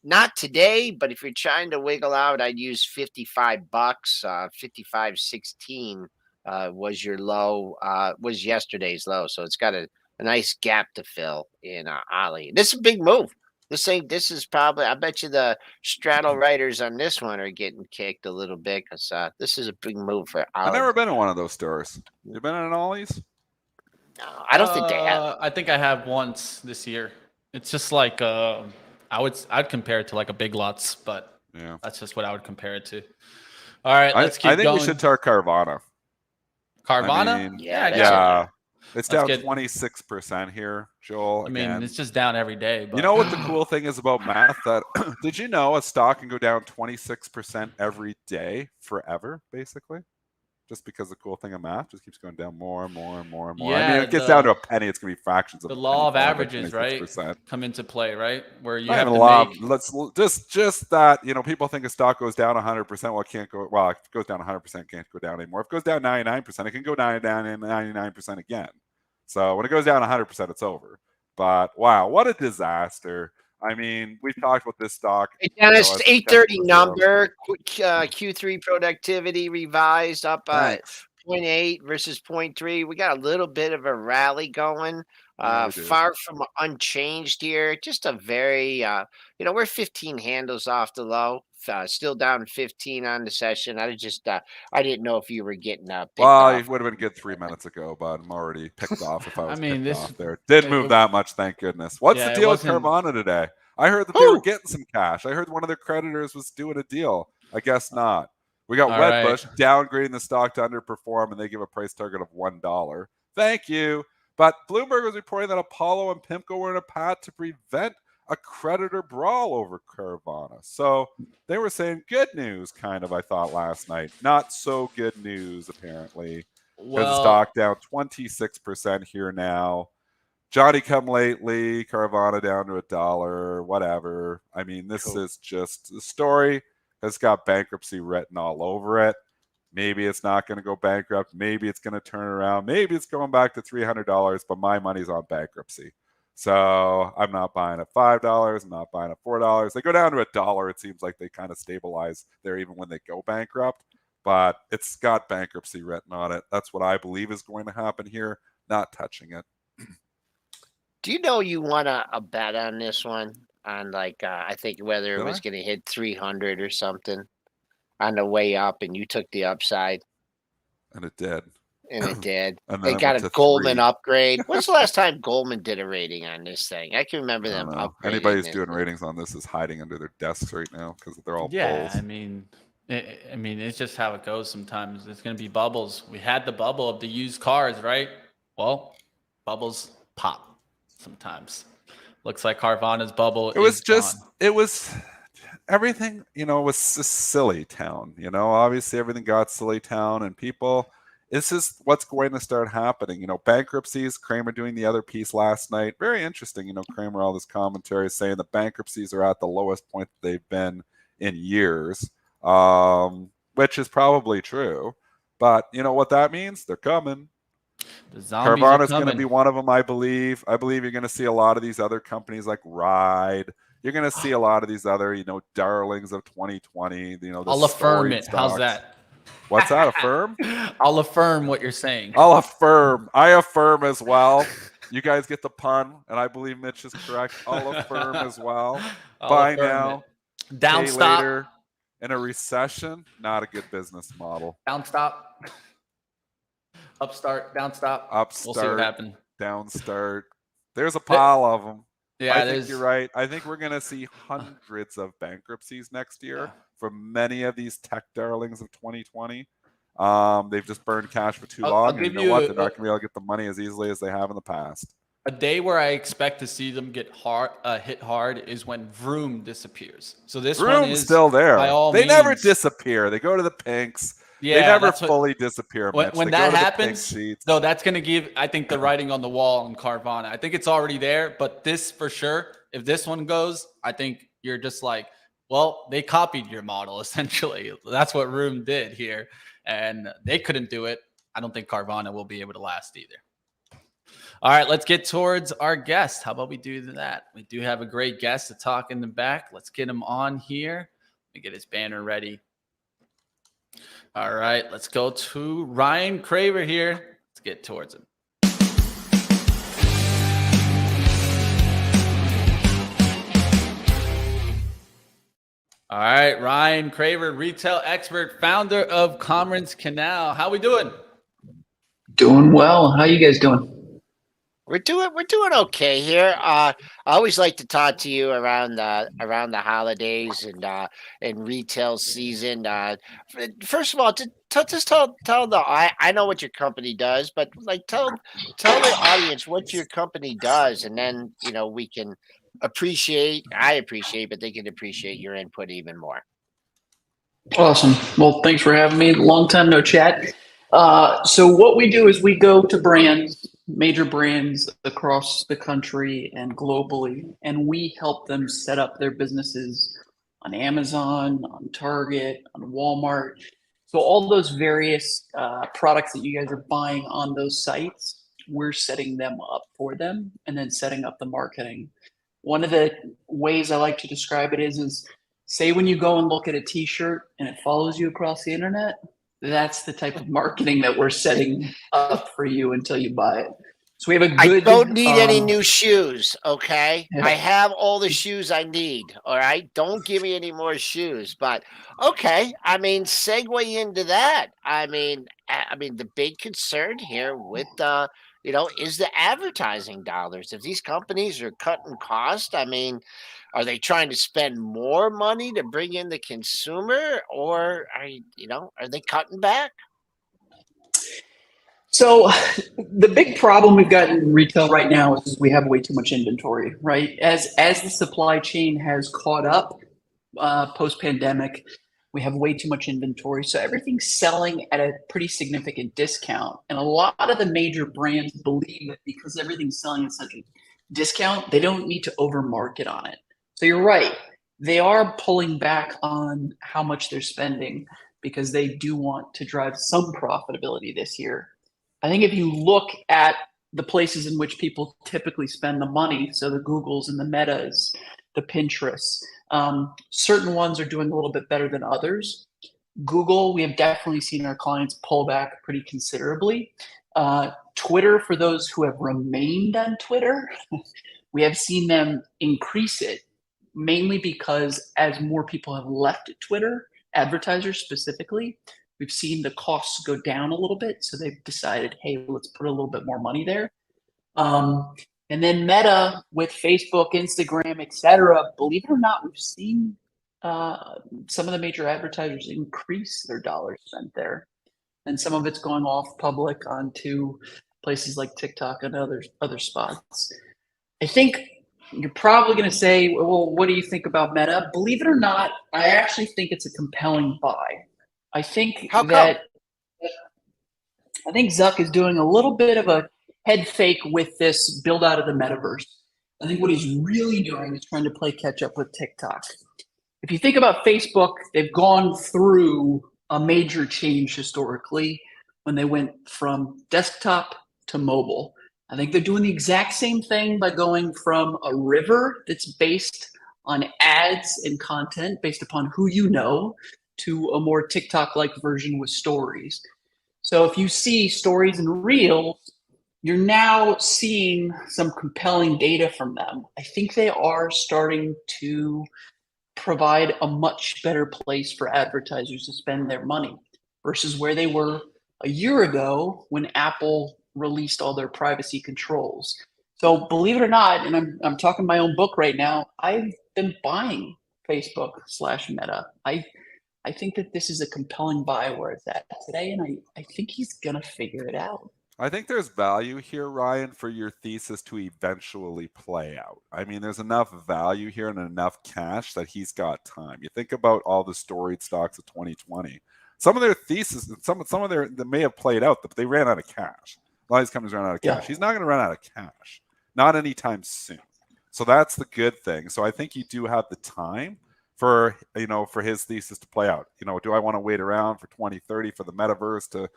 A: not today, but if you're trying to wiggle out, I'd use $55. 55.16 was your low, was yesterday's low. So it's got a nice gap to fill in Ollie. This is a big move. This is probably, I bet you the straddle riders on this one are getting kicked a little bit because this is a big move for Ollie.
C: I've never been in one of those stores. You been in an Ollie's?
A: No, I don't think they have.
B: I think I have once this year. It's just like I'd compare it to like a Big Lots, but yeah, that's just what I would compare it to. All right, let's keep going.
C: I think we should start Carvana.
B: Carvana?
C: I mean,
A: yeah.
C: It's down 26% here, Joel.
B: I mean, it's just down every day. But...
C: You know what the cool thing is about math? That did you know a stock can go down 26% every day forever, basically? Just because the cool thing of math just keeps going down more and more and more and more.
B: Yeah,
C: I mean, it gets down to a penny. It's going to be fractions of
B: the law of averages, right? Come into play, right? Where you have to make...
C: Let's just that, people think a stock goes down 100%. Well, it can't go. Well, if it goes down 100%, it can't go down anymore. If it goes down 99%, it can go down 99% again. So when it goes down 100%, it's over. But wow, what a disaster! I mean, we've talked about this stock.
A: Hey, Dennis, 830 number, Q3 productivity revised up 0.8 versus 0.3. We got a little bit of a rally going. Far from unchanged here. Just a very, we're 15 handles off the low. Still down 15 on the session. I didn't know if you were getting up.
C: Well, it would have been good 3 minutes ago, but I'm already picked off if I was picked off there. Didn't move that much, thank goodness. What's the deal with Carvana today? I heard that they were getting some cash. I heard one of their creditors was doing a deal. I guess not. We got
B: All
C: Wedbush downgrading the stock to underperform, and they give a price target of $1. Thank you. But Bloomberg was reporting that Apollo and PIMCO were in a path to prevent a creditor brawl over Carvana. So they were saying good news, kind of, I thought, last night. Not so good news, apparently, because the stock down 26% here now. Johnny come lately, Carvana down to $1, whatever. I mean, this is just the story has got bankruptcy written all over it. Maybe it's not going to go bankrupt. Maybe it's going to turn around. Maybe it's going back to $300, but my money's on bankruptcy. So I'm not buying at $5. I'm not buying at $4. They go down to $1. It seems like they kind of stabilize there even when they go bankrupt. But it's got bankruptcy written on it. That's what I believe is going to happen here. Not touching it.
A: Do you know you won a bet on this one? On I think whether it was going to hit 300 or something on the way up, and you took the upside.
C: And it did.
A: And it did.
C: And
A: they got a Goldman upgrade. When's the last time Goldman did a rating on this thing? I can remember them upgrading.
C: Anybody who's doing ratings on this is hiding under their desks right now because they're all bulls.
B: I mean, it's just how it goes sometimes. It's going to be bubbles. We had the bubble of the used cars, right? Well, bubbles pop sometimes. Looks like Carvana's bubble. It
C: was everything, was a silly town. Obviously everything got silly town, and people. This is what's going to start happening. Bankruptcies. Cramer doing the other piece last night. Very interesting. Cramer, all this commentary saying the bankruptcies are at the lowest point they've been in years, which is probably true. But you know what that means? They're coming. Carvana's going to be one of them, I believe. I believe you're going to see a lot of these other companies like Ride. You're going to see a lot of these other, darlings of 2020.
B: I'll affirm it.
C: Stocks.
B: How's that?
C: What's that? Affirm?
B: I'll affirm what you're saying.
C: I'll affirm. I affirm as well. You guys get the pun, and I believe Mitch is correct. I'll affirm as well. Buy now.
B: Down stop.
C: Later. In a recession, not a good business model.
B: Down stop. Upstart, down stop.
C: Upstart.
B: We'll see what happens.
C: Downstart. There's a pile of them.
B: Yeah,
C: I think you're right. I think we're going to see hundreds of bankruptcies next year from many of these tech darlings of 2020. They've just burned cash for too long. And you know what? They're not going to be able to get the money as easily as they have in the past.
B: A day where I expect to see them get hit hard is when Vroom disappears. So this
C: Vroom's
B: one is
C: still there. They never
B: means,
C: disappear. They go to the pinks.
B: Yeah,
C: they never fully disappear.
B: When that happens, though, that's going to give, I think, the writing on the wall on Carvana. I think it's already there, but this for sure, if this one goes, I think you're just like, well, they copied your model, essentially. That's what Vroom did here, and they couldn't do it. I don't think Carvana will be able to last either. All right, let's get towards our guest. How about we do that? We do have a great guest to talk in the back. Let's get him on here. Let me get his banner ready. All right, let's go to Ryan Craver here. Let's get towards him. All right, Ryan Craver, retail expert, founder of Commerce Canal. How we doing?
D: Doing well. How you guys doing?
A: We're doing okay here. I always like to talk to you around the holidays and retail season. First of all, just tell I know what your company does, but tell the audience what your company does, and then we can appreciate, but they can appreciate your input even more.
D: Awesome. Well, thanks for having me. Long time no chat. So what we do is we go to brands, major brands across the country and globally, and we help them set up their businesses on Amazon, on Target, on Walmart. So all those various products that you guys are buying on those sites, we're setting them up for them and then setting up the marketing. One of the ways I like to describe it is say when you go and look at a t-shirt and it follows you across the internet, that's the type of marketing that we're setting up for you until you buy it. So we have a good.
A: I don't need any new shoes, okay? Yeah. I have all the shoes I need, all right? Don't give me any more shoes. But okay, segue into that. The big concern here with is the advertising dollars. If these companies are cutting costs, I mean, are they trying to spend more money to bring in the consumer, or are they cutting back?
D: So the big problem we've got in retail right now is we have way too much inventory, right? As the supply chain has caught up post-pandemic, we have way too much inventory. So everything's selling at a pretty significant discount. And a lot of the major brands believe that because everything's selling at such a discount, they don't need to overmarket on it. So you're right. They are pulling back on how much they're spending because they do want to drive some profitability this year. I think if you look at the places in which people typically spend the money, so the Googles and the Metas, the Pinterests, certain ones are doing a little bit better than others. Google, we have definitely seen our clients pull back pretty considerably. Twitter, for those who have remained on Twitter, we have seen them increase it, mainly because as more people have left Twitter, advertisers specifically, we've seen the costs go down a little bit. So they've decided, hey, let's put a little bit more money there. And then Meta with Facebook, Instagram, etc. Believe it or not, we've seen some of the major advertisers increase their dollars spent there. And some of it's going off public onto places like TikTok and other spots. I think you're probably going to say, well, what do you think about Meta? Believe it or not, I actually think it's a compelling buy. I think that I think Zuck is doing a little bit of a head fake with this build out of the metaverse. I think what he's really doing is trying to play catch up with TikTok. If you think about Facebook, they've gone through a major change historically when they went from desktop to mobile. I think they're doing the exact same thing by going from a river that's based on ads and content based upon who you know to a more TikTok-like version with stories. So if you see stories and reels, you're now seeing some compelling data from them. I think they are starting to provide a much better place for advertisers to spend their money versus where they were a year ago when Apple released all their privacy controls. So believe it or not, and I'm talking my own book right now, I've been buying Facebook/Meta. I think that this is a compelling buy where it's at today, and I think he's gonna figure it out.
C: I think there's value here, Ryan, for your thesis to eventually play out. I mean, there's enough value here and enough cash that he's got time. You think about all the storied stocks of 2020. Some of their thesis, some of their that may have played out, but they ran out of cash. A lot of these companies ran out of cash. He's not going to run out of cash, not anytime soon. So that's the good thing. So I think you do have the time for his thesis to play out. Do I want to wait around for 2030 for the metaverse to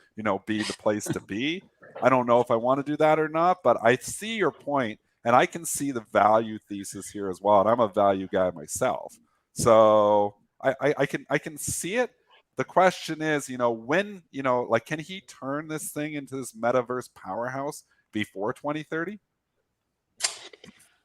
C: be the place to be? I don't know if I want to do that or not, but I see your point, and I can see the value thesis here as well. And I'm a value guy myself, so I can see it. The question is, when can he turn this thing into this metaverse powerhouse before 2030?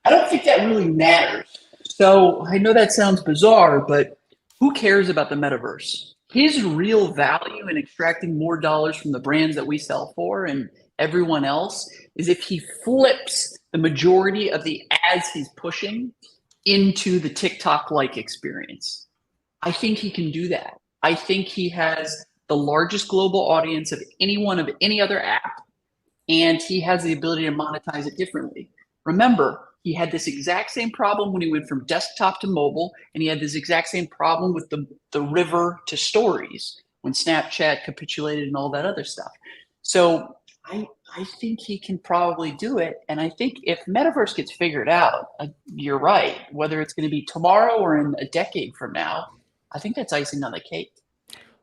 D: I don't think that really matters. So I know that sounds bizarre, but who cares about the metaverse? His real value in extracting more dollars from the brands that we sell for and everyone else is if he flips the majority of the ads he's pushing into the TikTok-like experience. I think he can do that. I think he has the largest global audience of anyone of any other app, and he has the ability to monetize it differently. Remember, he had this exact same problem when he went from desktop to mobile, and he had this exact same problem with the river to stories when Snapchat capitulated and all that other stuff. So I think he can probably do it. And I think if metaverse gets figured out, you're right, whether it's going to be tomorrow or in a decade from now, I think that's icing on the cake.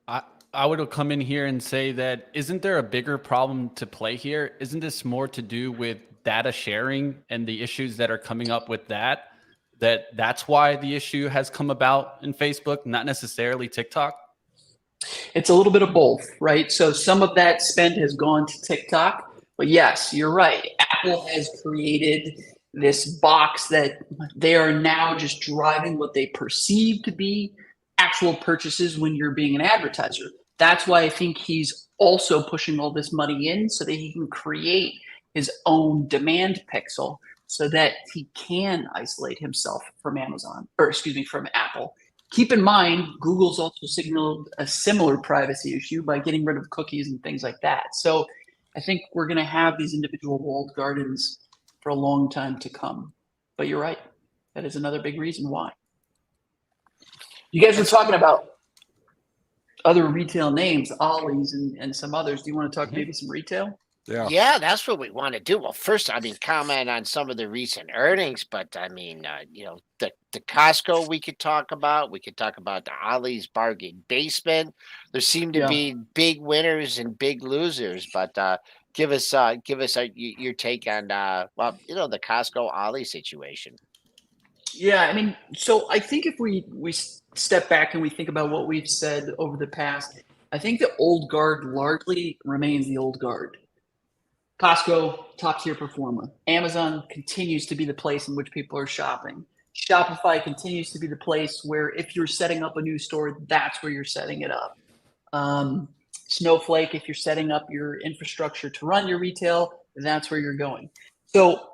B: I would come in here and say that isn't there a bigger problem to play here? Isn't this more to do with data sharing and the issues that are coming up with that's why the issue has come about in Facebook, not necessarily TikTok?
D: It's a little bit of both, right? So some of that spend has gone to TikTok, but yes, you're right. Apple has created this box that they are now just driving what they perceive to be actual purchases when you're being an advertiser. That's why I think he's also pushing all this money in so that he can create his own demand pixel so that he can isolate himself from from Apple. Keep in mind, Google's also signaled a similar privacy issue by getting rid of cookies and things like that. So I think we're going to have these individual walled gardens for a long time to come. But you're right. That is another big reason why. You guys were talking about other retail names, Ollie's and some others. Do you want to talk maybe some retail?
A: Yeah, that's what we want to do. Well, first, comment on some of the recent earnings, but the Costco we could talk about. We could talk about the Ollie's bargain basement. There seem to be big winners and big losers, but give us your take on the Costco Ollie situation.
D: Yeah, I mean, so I think if we step back and we think about what we've said over the past, I think the old guard largely remains the old guard. Costco, top tier performer. Amazon continues to be the place in which people are shopping. Shopify continues to be the place where if you're setting up a new store, that's where you're setting it up. Snowflake, if you're setting up your infrastructure to run your retail, that's where you're going. So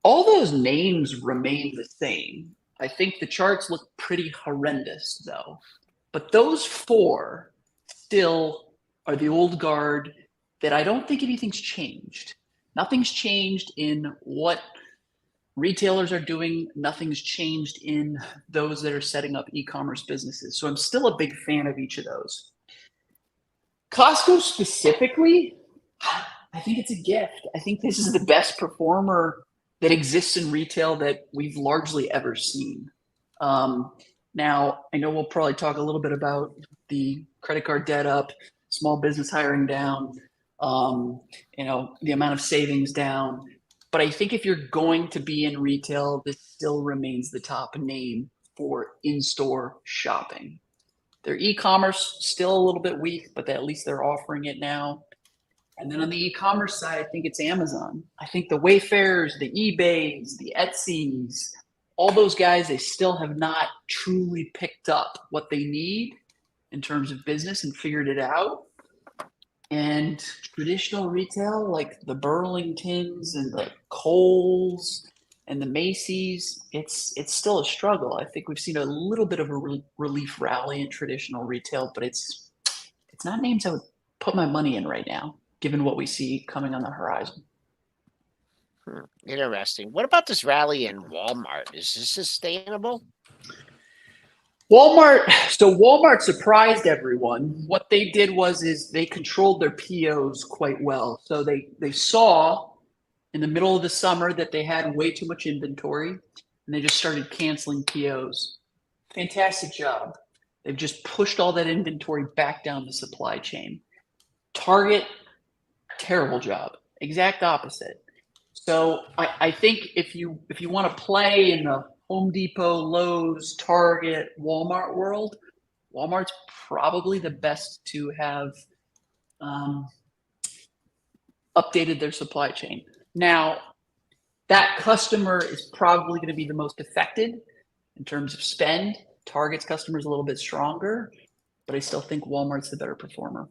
D: all those names remain the same. I think the charts look pretty horrendous, though. But those four still are the old guard that I don't think anything's changed. Nothing's changed in what retailers are doing. Nothing's changed in those that are setting up e-commerce businesses. So I'm still a big fan of each of those. Costco specifically, I think it's a gift. I think this is the best performer that exists in retail that we've largely ever seen. Now, I know we'll probably talk a little bit about the credit card debt up, small business hiring down, the amount of savings down. But I think if you're going to be in retail, this still remains the top name for in-store shopping. Their e-commerce still a little bit weak, but at least they're offering it now. And then on the e-commerce side, I think it's Amazon. I think the Wayfarers, the eBays, the Etsy's, all those guys, they still have not truly picked up what they need in terms of business and figured it out. And traditional retail, like the Burlingtons and the Kohl's and the Macy's, it's still a struggle. I think we've seen a little bit of a relief rally in traditional retail, but it's not names I would put my money in right now, given what we see coming on the horizon.
A: Interesting. What about this rally in Walmart? Is this sustainable?
D: Walmart surprised everyone. What they did is they controlled their POs quite well. So they saw in the middle of the summer that they had way too much inventory, and they just started canceling POs. Fantastic job. They've just pushed all that inventory back down the supply chain. Target, terrible job. Exact opposite. So I think if you want to play in the Home Depot, Lowe's, Target, Walmart world, Walmart's probably the best to have updated their supply chain. Now, that customer is probably going to be the most affected in terms of spend. Target's customer is a little bit stronger, but I still think Walmart's the better performer.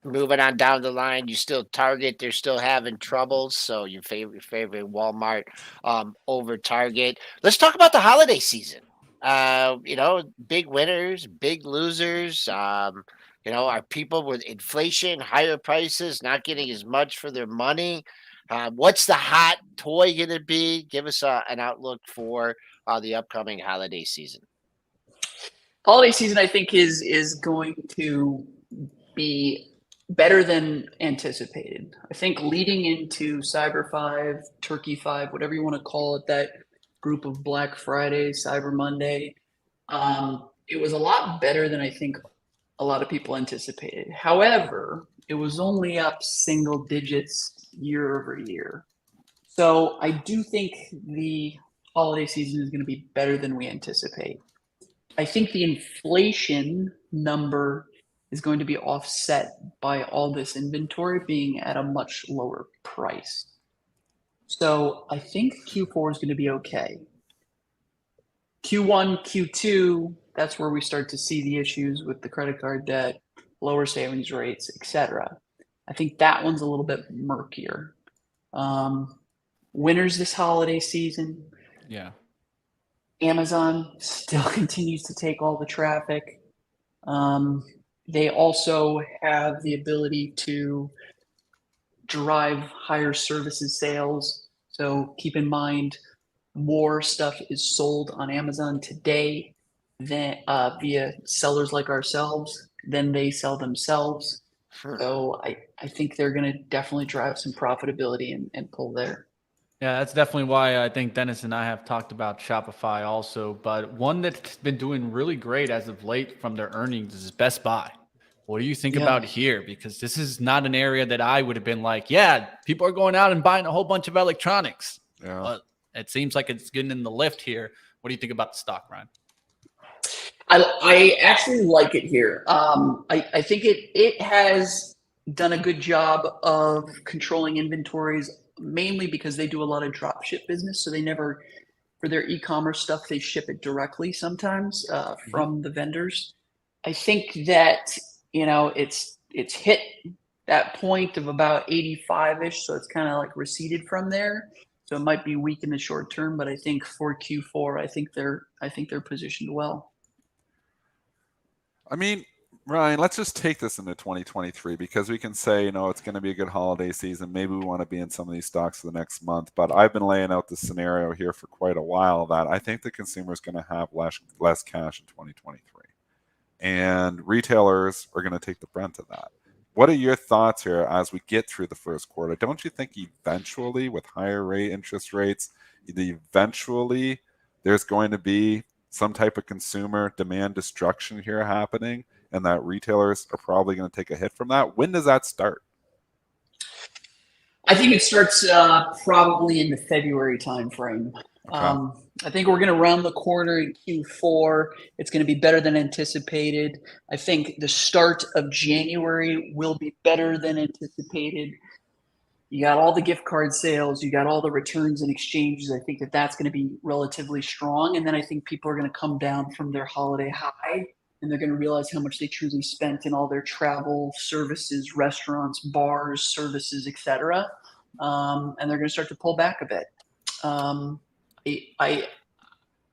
A: Moving on down the line, you still Target. They're still having troubles, so you favorite Walmart over Target. Let's talk about the holiday season. Big winners, big losers. Are people with inflation, higher prices, not getting as much for their money? What's the hot toy going to be? Give us an outlook for the upcoming holiday season.
D: Holiday season, I think, is going to be better than anticipated. I think leading into Cyber 5, Turkey 5, whatever you want to call it, that group of Black Friday, Cyber Monday, it was a lot better than I think a lot of people anticipated. However, it was only up single digits year over year. So I do think the holiday season is going to be better than we anticipate. I think the inflation number is going to be offset by all this inventory being at a much lower price. So I think Q4 is going to be okay. Q1, Q2, that's where we start to see the issues with the credit card debt, lower savings rates, etc. I think that one's a little bit murkier. Winners this holiday season.
B: Yeah.
D: Amazon still continues to take all the traffic. They also have the ability to drive higher services sales. So keep in mind, more stuff is sold on Amazon today than via sellers like ourselves than they sell themselves. So I think they're going to definitely drive some profitability and pull there.
B: Yeah, that's definitely why I think Dennis and I have talked about Shopify also. But one that's been doing really great as of late from their earnings is Best Buy. What do you think about here? Because this is not an area that I would have been like, yeah, people are going out and buying a whole bunch of electronics.
C: Yeah.
B: But it seems like it's getting in the lift here. What do you think about the stock, Ryan?
D: I actually like it here. I think it has done a good job of controlling inventories, mainly because they do a lot of drop ship business. So they never, for their e-commerce stuff, they ship it directly sometimes from the vendors. I think that, it's hit that point of about 85-ish. So it's kind of like receded from there. So it might be weak in the short term, but I think for Q4, I think they're positioned well.
C: I mean, Ryan, let's just take this into 2023 because we can say, it's going to be a good holiday season. Maybe we want to be in some of these stocks for the next month. But I've been laying out this scenario here for quite a while that I think the consumer is going to have less cash in 2023. And retailers are going to take the brunt of that. What are your thoughts here as we get through the first quarter? Don't you think eventually with higher interest rates, eventually there's going to be some type of consumer demand destruction here happening and that retailers are probably going to take a hit from that? When does that start?
D: I think it starts probably in the February timeframe.
C: Okay.
D: I think we're going to round the corner in Q4. It's going to be better than anticipated. I think the start of January will be better than anticipated. You got all the gift card sales. You got all the returns and exchanges. I think that's going to be relatively strong. And then I think people are going to come down from their holiday high, and they're going to realize how much they truly spent in all their travel, services, restaurants, bars, services, etc. And they're going to start to pull back a bit. I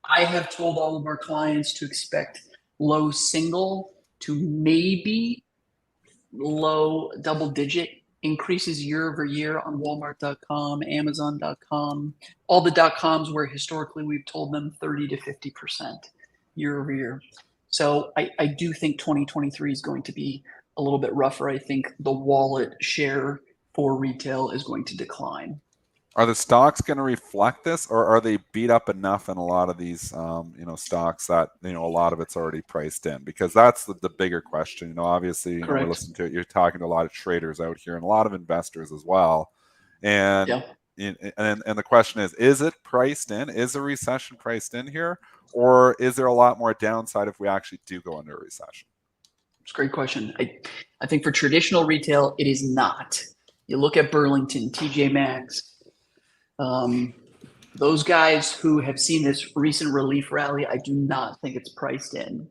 D: have told all of our clients to expect low single to maybe low double digit increases year over year on Walmart.com, Amazon.com, all the .coms where historically we've told them 30 to 50% year over year. So I do think 2023 is going to be a little bit rougher. I think the wallet share for retail is going to decline.
C: Are the stocks going to reflect this, or are they beat up enough in a lot of these, stocks that, a lot of it's already priced in? Because that's the bigger question. Obviously, we're listening to it. You're talking to a lot of traders out here and a lot of investors as well. And, and the question is it priced in? Is a recession priced in here? Or is there a lot more downside if we actually do go into a recession?
D: It's a great question. I think for traditional retail, it is not. You look at Burlington, TJ Maxx, those guys who have seen this recent relief rally, I do not think it's priced in.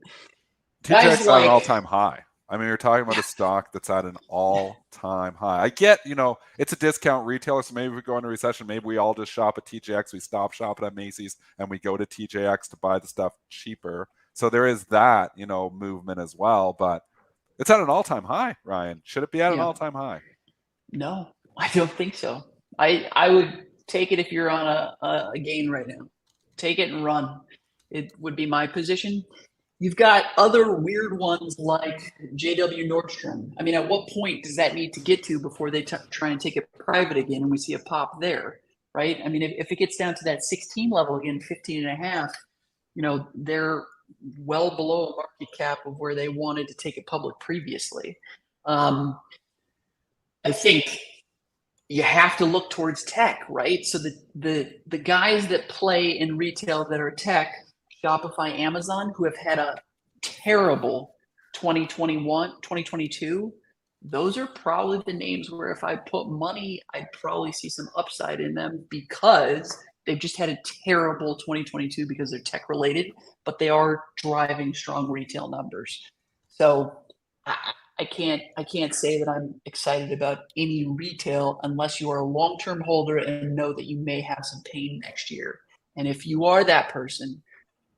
C: TJX at an all-time high. I mean, you're talking about a stock that's at an all-time high. I get, it's a discount retailer, so maybe if we go into recession, maybe we all just shop at TJX, we stop shopping at Macy's, and we go to TJX to buy the stuff cheaper. So there is that, movement as well. But it's at an all-time high, Ryan. Should it be at an all-time high?
D: No, I don't think so. I would take it if you're on a gain right now. Take it and run. It would be my position. You've got other weird ones like JW Nordstrom. I mean, at what point does that need to get to before they try and take it private again and we see a pop there, right? I mean, if it gets down to that 16 level again, 15 and a half, they're well below a market cap of where they wanted to take it public previously. I think you have to look towards tech, right? So the guys that play in retail that are tech, Shopify, Amazon, who have had a terrible 2022, those are probably the names where if I put money, I'd probably see some upside in them because they've just had a terrible 2022 because they're tech related, but they are driving strong retail numbers. So I can't say that I'm excited about any retail unless you are a long-term holder and know that you may have some pain next year. And if you are that person,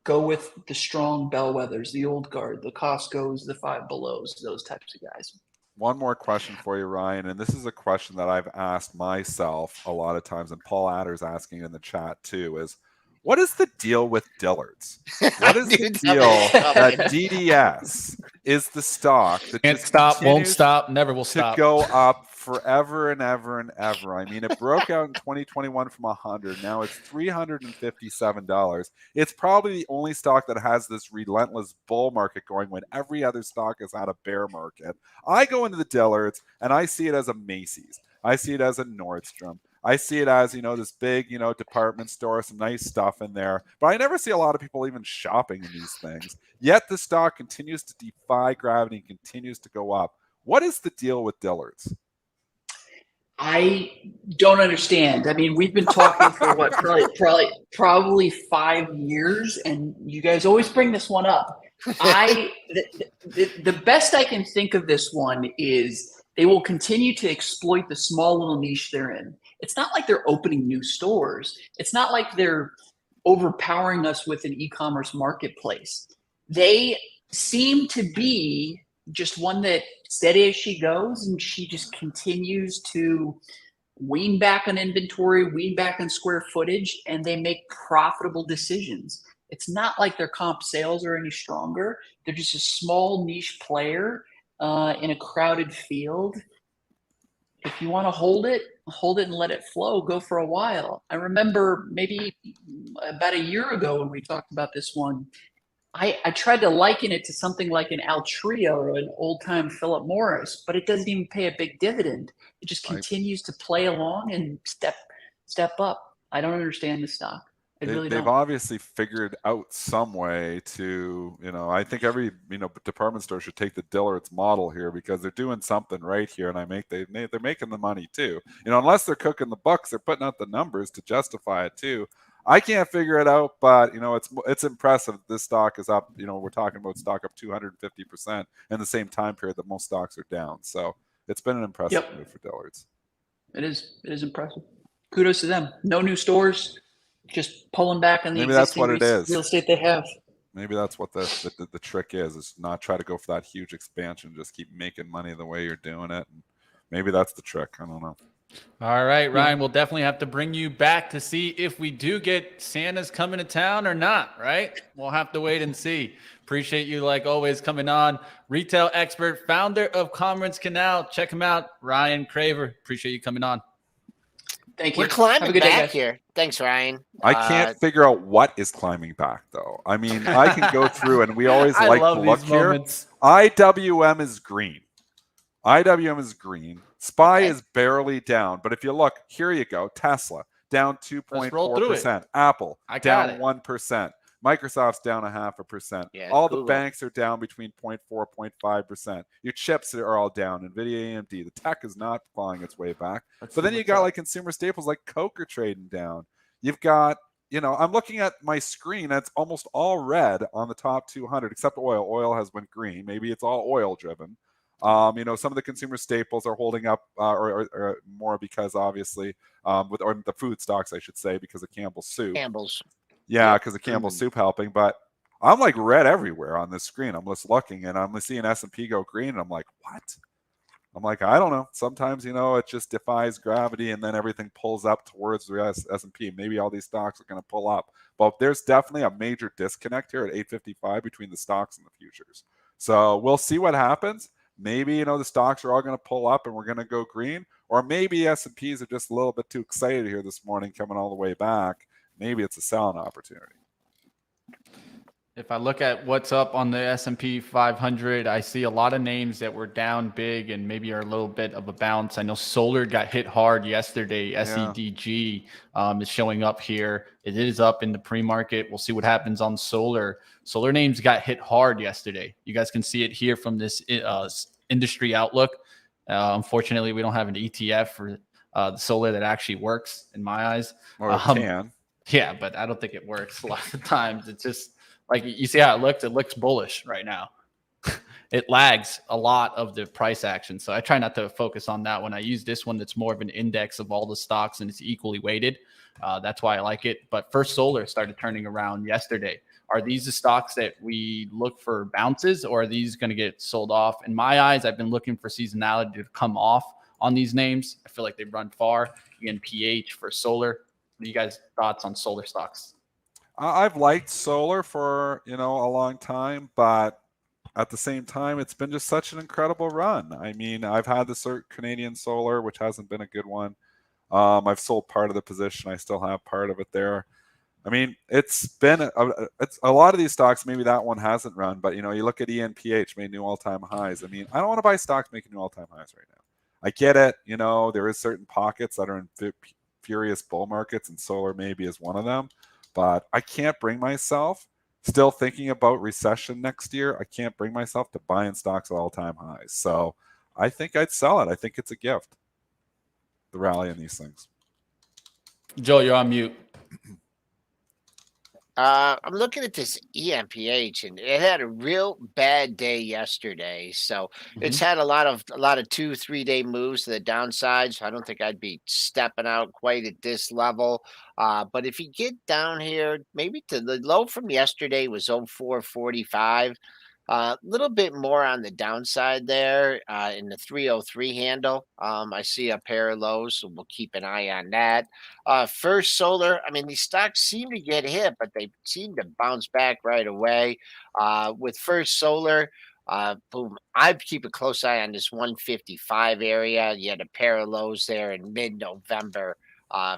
D: go with the strong bellwethers, the old guard, the Costco's, the Five Belows, those types of guys.
C: One more question for you, Ryan, and this is a question that I've asked myself a lot of times, and Paul Adder's asking in the chat too, is what is the deal with Dillard's? What is the deal that DDS is the stock that
B: Can't
C: just
B: stop, won't
C: continues
B: stop, never will
C: to
B: stop.
C: go up forever and ever and ever? I mean, it broke out in 2021 from 100. Now it's $357. It's probably the only stock that has this relentless bull market going when every other stock has had a bear market. I go into the Dillard's and I see it as a Macy's. I see it as a Nordstrom. I see it as, this big, department store, some nice stuff in there. But I never see a lot of people even shopping in these things. Yet the stock continues to defy gravity and continues to go up. What is the deal with Dillard's?
D: I don't understand. I mean, we've been talking for what, probably 5 years, and you guys always bring this one up. The best I can think of this one is they will continue to exploit the small little niche they're in. It's not like they're opening new stores. It's not like they're overpowering us with an e-commerce marketplace. They seem to be just one that steady as she goes, and she just continues to wean back on inventory, wean back on square footage, and they make profitable decisions. It's not like their comp sales are any stronger. They're just a small niche player in a crowded field. If you want to hold it and let it flow, go for a while. I remember maybe about a year ago when we talked about this one, I tried to liken it to something like an Altria or an old-time Philip Morris, but it doesn't even pay a big dividend. It just continues to play along and step up. I don't understand the stock.
C: They've obviously figured out some way to, I think every, department store should take the Dillard's model here because they're doing something right here, and they're making the money too. Unless they're cooking the books, they're putting out the numbers to justify it too. I can't figure it out, but it's impressive. This stock is up. We're talking about stock up 250% in the same time period that most stocks are down. So it's been an impressive move for Dillard's.
D: It is impressive. Kudos to them. No new stores. Just pulling back on the
C: Maybe that's what it is.
D: Real estate they have.
C: Maybe that's what the trick is not try to go for that huge expansion. Just keep making money the way you're doing it. And maybe that's the trick. I don't know.
B: All right, Ryan, we'll definitely have to bring you back to see if we do get Santa's coming to town or not, right? We'll have to wait and see. Appreciate you, like always, coming on. Retail expert, founder of Conference Canal. Check him out, Ryan Craver. Appreciate you coming on.
D: Thank you.
A: We're climbing
D: back
A: back here. Thanks, Ryan.
C: I can't figure out what is climbing back, though. I mean, I can go through, and we always like to look here. IWM is green. IWM is green. SPY is barely down. But if you look, here you go. Tesla down 2.4%. Apple down 1%. Microsoft's down 0.5%.
A: Yeah,
C: all
A: Google.
C: The banks are down between 0.4, 0.5%. Your chips are all down. NVIDIA, AMD. The tech is not clawing its way back. But then you got like consumer staples like Coke are trading down. You've got, I'm looking at my screen. That's almost all red on the top 200, except oil. Oil has went green. Maybe it's all oil driven. Some of the consumer staples are holding up, or more because obviously, or the food stocks, I should say, because of Campbell's soup. Yeah, because of Campbell's soup helping. But I'm like red everywhere on this screen. I'm just looking, and I'm seeing S&P go green, and I'm like, what? I'm like, I don't know. Sometimes, it just defies gravity, and then everything pulls up towards the S&P. Maybe all these stocks are going to pull up. But there's definitely a major disconnect here at 855 between the stocks and the futures. So we'll see what happens. Maybe, the stocks are all going to pull up and we're going to go green. Or maybe S&Ps are just a little bit too excited here this morning coming all the way back. Maybe it's a selling opportunity.
B: If I look at what's up on the S&P 500, I see a lot of names that were down big and maybe are a little bit of a bounce. I know solar got hit hard yesterday. SEDG is showing up here. It is up in the pre-market. We'll see what happens on solar. Solar names got hit hard yesterday. You guys can see it here from this industry outlook. Unfortunately, we don't have an ETF for the solar that actually works in my eyes.
C: Or it can.
B: Yeah, but I don't think it works a lot of times. It's just like you see how it looks bullish right now. it lags a lot of the price action. So I try not to focus on that when I use this one. That's more of an index of all the stocks and it's equally weighted. That's why I like it. But First Solar started turning around yesterday. Are these the stocks that we look for bounces, or are these going to get sold off? In my eyes, I've been looking for seasonality to come off on these names. I feel like they've run far. Again, PH for solar. What are you guys' thoughts on solar stocks?
C: I've liked solar for, a long time, but at the same time, it's been just such an incredible run. I mean, I've had the CERT Canadian Solar, which hasn't been a good one. I've sold part of the position. I still have part of it there. I mean, it's been it's a lot of these stocks. Maybe that one hasn't run, but you look at ENPH made new all-time highs. I mean, I don't want to buy stocks making new all-time highs right now. I get it. There is certain pockets that are in furious bull markets, and solar maybe is one of them. But I can't bring myself, still thinking about recession next year, I can't bring myself to buying stocks at all-time highs. So I think I'd sell it. I think it's a gift, the rally in these things.
B: Joe, you're on mute.
A: I'm looking at this EMPH, and it had a real bad day yesterday. So it's had a lot of 2-3 day moves to the downside. So I don't think I'd be stepping out quite at this level. But if you get down here, maybe to the low from yesterday was 0445. A little bit more on the downside there in the 303 handle. I see a pair of lows, so we'll keep an eye on that. First Solar, I mean, these stocks seem to get hit, but they seem to bounce back right away. With First Solar, boom, I keep a close eye on this 155 area. You had a pair of lows there in mid-November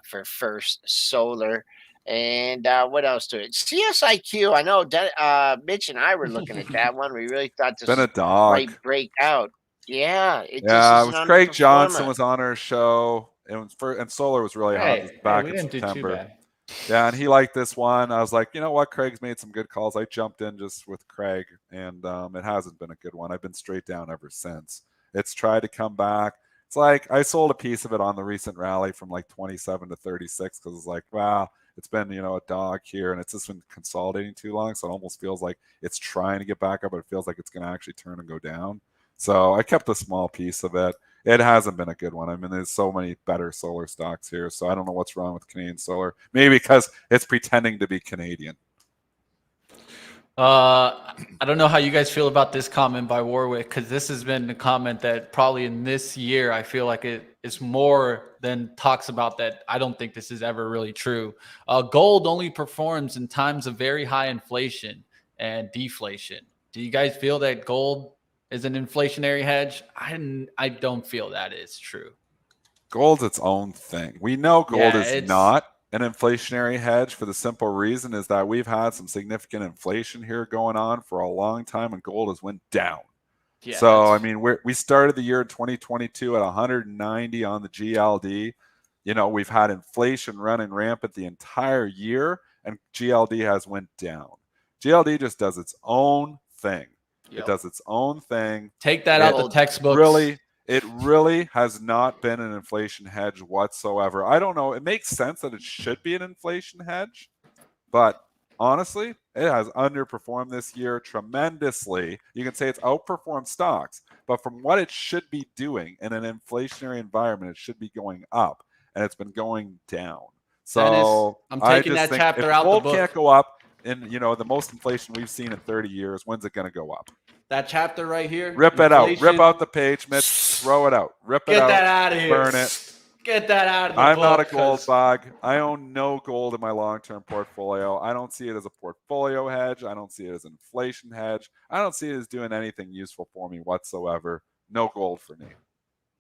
A: for First Solar. And what else to it? CSIQ. I know Mitch and I were looking at that one. We really thought this
C: Been a
A: was
C: dog.
A: might break out. Yeah, it
C: Yeah, it
A: just is
C: was
A: an
C: Craig Johnson
A: underperformer.
C: was on our show. And solar was really hot back
B: we
C: in
B: didn't do too
C: September.
B: bad.
C: Yeah, and he liked this one. I was like, you know what? Craig's made some good calls. I jumped in just with Craig, and it hasn't been a good one. I've been straight down ever since. It's tried to come back. It's like I sold a piece of it on the recent rally from like 27 to 36 because it's like, wow, it's been, a dog here, and it's just been consolidating too long. So it almost feels like it's trying to get back up, but it feels like it's going to actually turn and go down. So I kept a small piece of it. It hasn't been a good one. I mean, there's so many better solar stocks here. So I don't know what's wrong with Canadian solar. Maybe because it's pretending to be Canadian.
B: I don't know how you guys feel about this comment by Warwick, because this has been a comment that probably in this year, I feel like it is more than talks about that. I don't think this is ever really true. Gold only performs in times of very high inflation and deflation. Do you guys feel that gold is an inflationary hedge? I don't feel that is true.
C: Gold's its own thing. We know gold
B: Yeah,
C: is not an inflationary hedge for the simple reason is that we've had some significant inflation here going on for a long time, and gold has went down.
B: Yeah,
C: so, I mean, we started the year 2022 at 190 on the GLD. We've had inflation running rampant the entire year, and GLD has went down. GLD just does its own thing.
B: Yep.
C: It does its own thing.
B: Take that out the textbooks.
C: It really has not been an inflation hedge whatsoever. I don't know. It makes sense that it should be an inflation hedge, but honestly, it has underperformed this year tremendously. You can say it's outperformed stocks, but from what it should be doing in an inflationary environment, it should be going up, and it's been going down. So
B: I'm taking that chapter out the book.
C: Gold can't go up in the most inflation we've seen in 30 years. When's it going to go up?
B: That chapter right here.
C: Rip it out. Rip out the page, Mitch. Throw it out. Rip it out.
B: Get that out of here.
C: Burn it.
B: Get that out of the
C: I'm
B: book,
C: not a gold bug. I own no gold in my long-term portfolio. I don't see it as a portfolio hedge. I don't see it as an inflation hedge. I don't see it as doing anything useful for me whatsoever. No gold for me.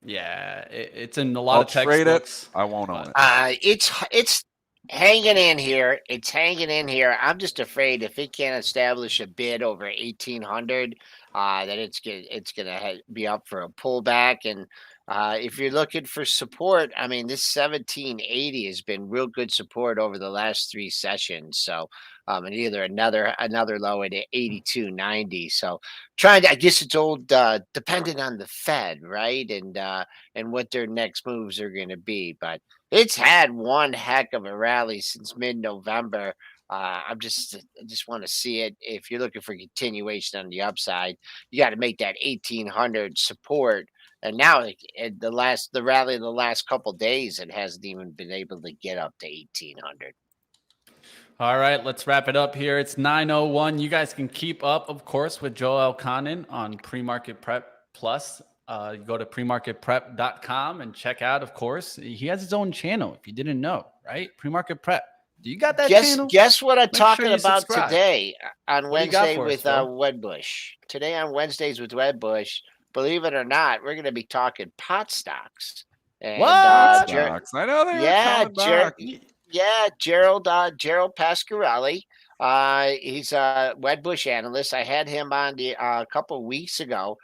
B: Yeah, it's in a lot of textbooks.
C: Trade it. I won't own it.
A: It's hanging in here. It's hanging in here. I'm just afraid if it can't establish a bid over 1,800, that it's gonna be up for a pullback. And if you're looking for support, I mean, this 1780 has been real good support over the last 3 sessions. So, and either another low at 82.90. So, I guess it's all dependent on the Fed, right? And what their next moves are going to be, but it's had one heck of a rally since mid-November. I just want to see it. If you're looking for continuation on the upside, you got to make that 1800 support. And now the rally of the last couple days, it hasn't even been able to get up to 1800.
B: All right, let's wrap it up here. It's 9:01. You guys can keep up, of course, with Joe Elconin on Pre-Market Prep Plus. You go to premarketprep.com and check out, of course. He has his own channel, if you didn't know, right? Pre-Market Prep. Do you got that channel?
A: Guess what I'm
B: Make sure
A: talking
B: you
A: about
B: subscribe.
A: today on
B: What do you got
A: Wednesday
B: for us,
A: with
B: Phil?
A: Wedbush. Today on Wednesdays with Wedbush, believe it or not, we're going to be talking pot stocks. And,
B: What?
C: Stocks. I know they were
A: yeah,
C: coming back.
A: Gerald Pasquarelli. He's a Wedbush analyst. I had him on a couple of weeks ago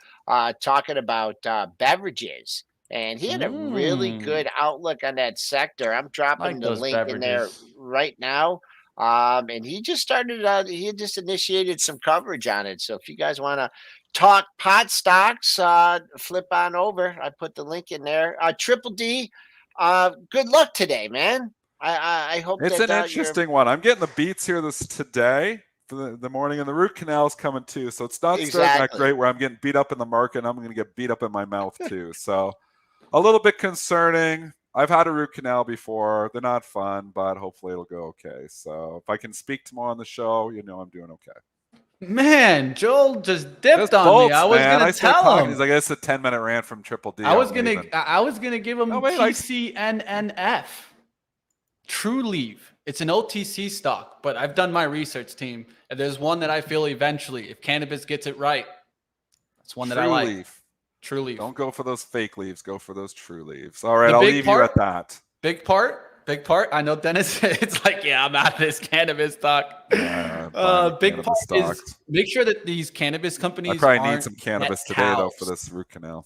A: talking about beverages. And he had a really good outlook on that sector. I'm dropping
B: Like
A: the
B: those
A: link in there
B: beverages.
A: right now. And he just he had just initiated some coverage on it. So if you guys want to talk pot stocks, flip on over. I put the link in there. Triple D, good luck today, man. I hope
C: It's
A: that
C: an interesting one. I'm getting the beats here today for the morning, and the root canal's coming too. So it's not starting that
A: Exactly.
C: great where I'm getting beat up in the market and I'm going to get beat up in my mouth too. So a little bit concerning. I've had a root canal before. They're not fun, but hopefully it'll go okay. So if I can speak tomorrow on the show, I'm doing okay.
B: Man, Joel just dipped
C: Just
B: on
C: bolts,
B: me. I was
C: man.
B: gonna
C: I start
B: tell
C: talking.
B: him.
C: He's like, it's a 10-minute rant from Triple D.
B: I was
C: I'm leaving.
B: gonna give him
C: Oh, wait, I-
B: TCNNF. True Leave. It's an OTC stock, but I've done my research, team. And there's one that I feel eventually, if cannabis gets it right, that's one that I
C: True
B: like.
C: leaf.
B: True Leave.
C: Don't go for those fake leaves. Go for those true leaves. All right,
B: The
C: I'll
B: big
C: leave you
B: part-
C: at that.
B: Big part. I know Dennis. It's like, yeah, I'm out of this cannabis stock.
C: Yeah, buying
B: Big
C: cannabis
B: part
C: stocks.
B: is make sure that these cannabis companies
C: I probably need
B: aren't
C: some cannabis
B: debt
C: today, though,
B: cows.
C: for this root canal.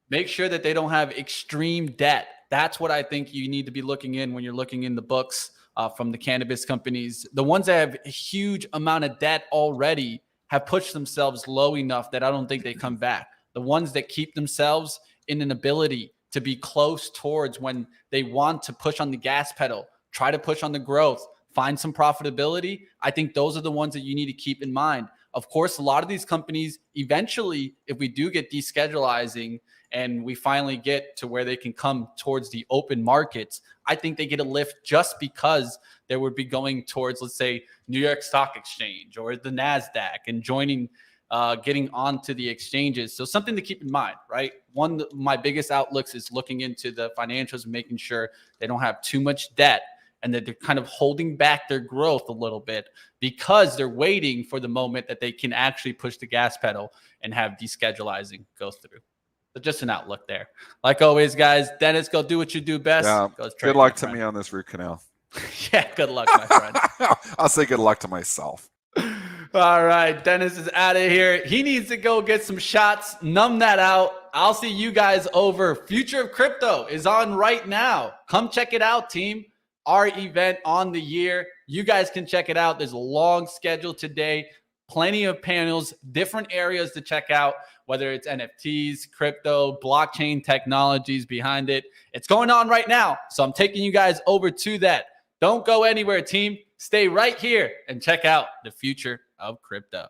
B: Make sure that they don't have extreme debt. That's what I think you need to be looking in when you're looking in the books from the cannabis companies. The ones that have a huge amount of debt already have pushed themselves low enough that I don't think they come back. The ones that keep themselves in an ability to be close towards when they want to push on the gas pedal, try to push on the growth, find some profitability. I think those are the ones that you need to keep in mind. Of course, a lot of these companies, eventually, if we do get deschedulizing and we finally get to where they can come towards the open markets, I think they get a lift just because they would be going towards, let's say, New York Stock Exchange or the NASDAQ and joining, getting onto the exchanges. So something to keep in mind, right? One of my biggest outlooks is looking into the financials and making sure they don't have too much debt and that they're kind of holding back their growth a little bit because they're waiting for the moment that they can actually push the gas pedal and have deschedulizing go through. So just an outlook there. Like always, guys, Dennis, go do what you do best.
C: Yeah,
B: Go trade,
C: good luck
B: my
C: to
B: friend.
C: me on this root canal.
B: Yeah, good luck, my friend.
C: I'll say good luck to myself.
B: All right, Dennis is out of here. He needs to go get some shots, numb that out. I'll see you guys over. Future of Crypto is on right now. Come check it out, team. Our event on the year. You guys can check it out. There's a long schedule today. Plenty of panels, different areas to check out, whether it's NFTs, crypto, blockchain technologies behind it. It's going on right now. So I'm taking you guys over to that. Don't go anywhere, team. Stay right here and check out the future of crypto.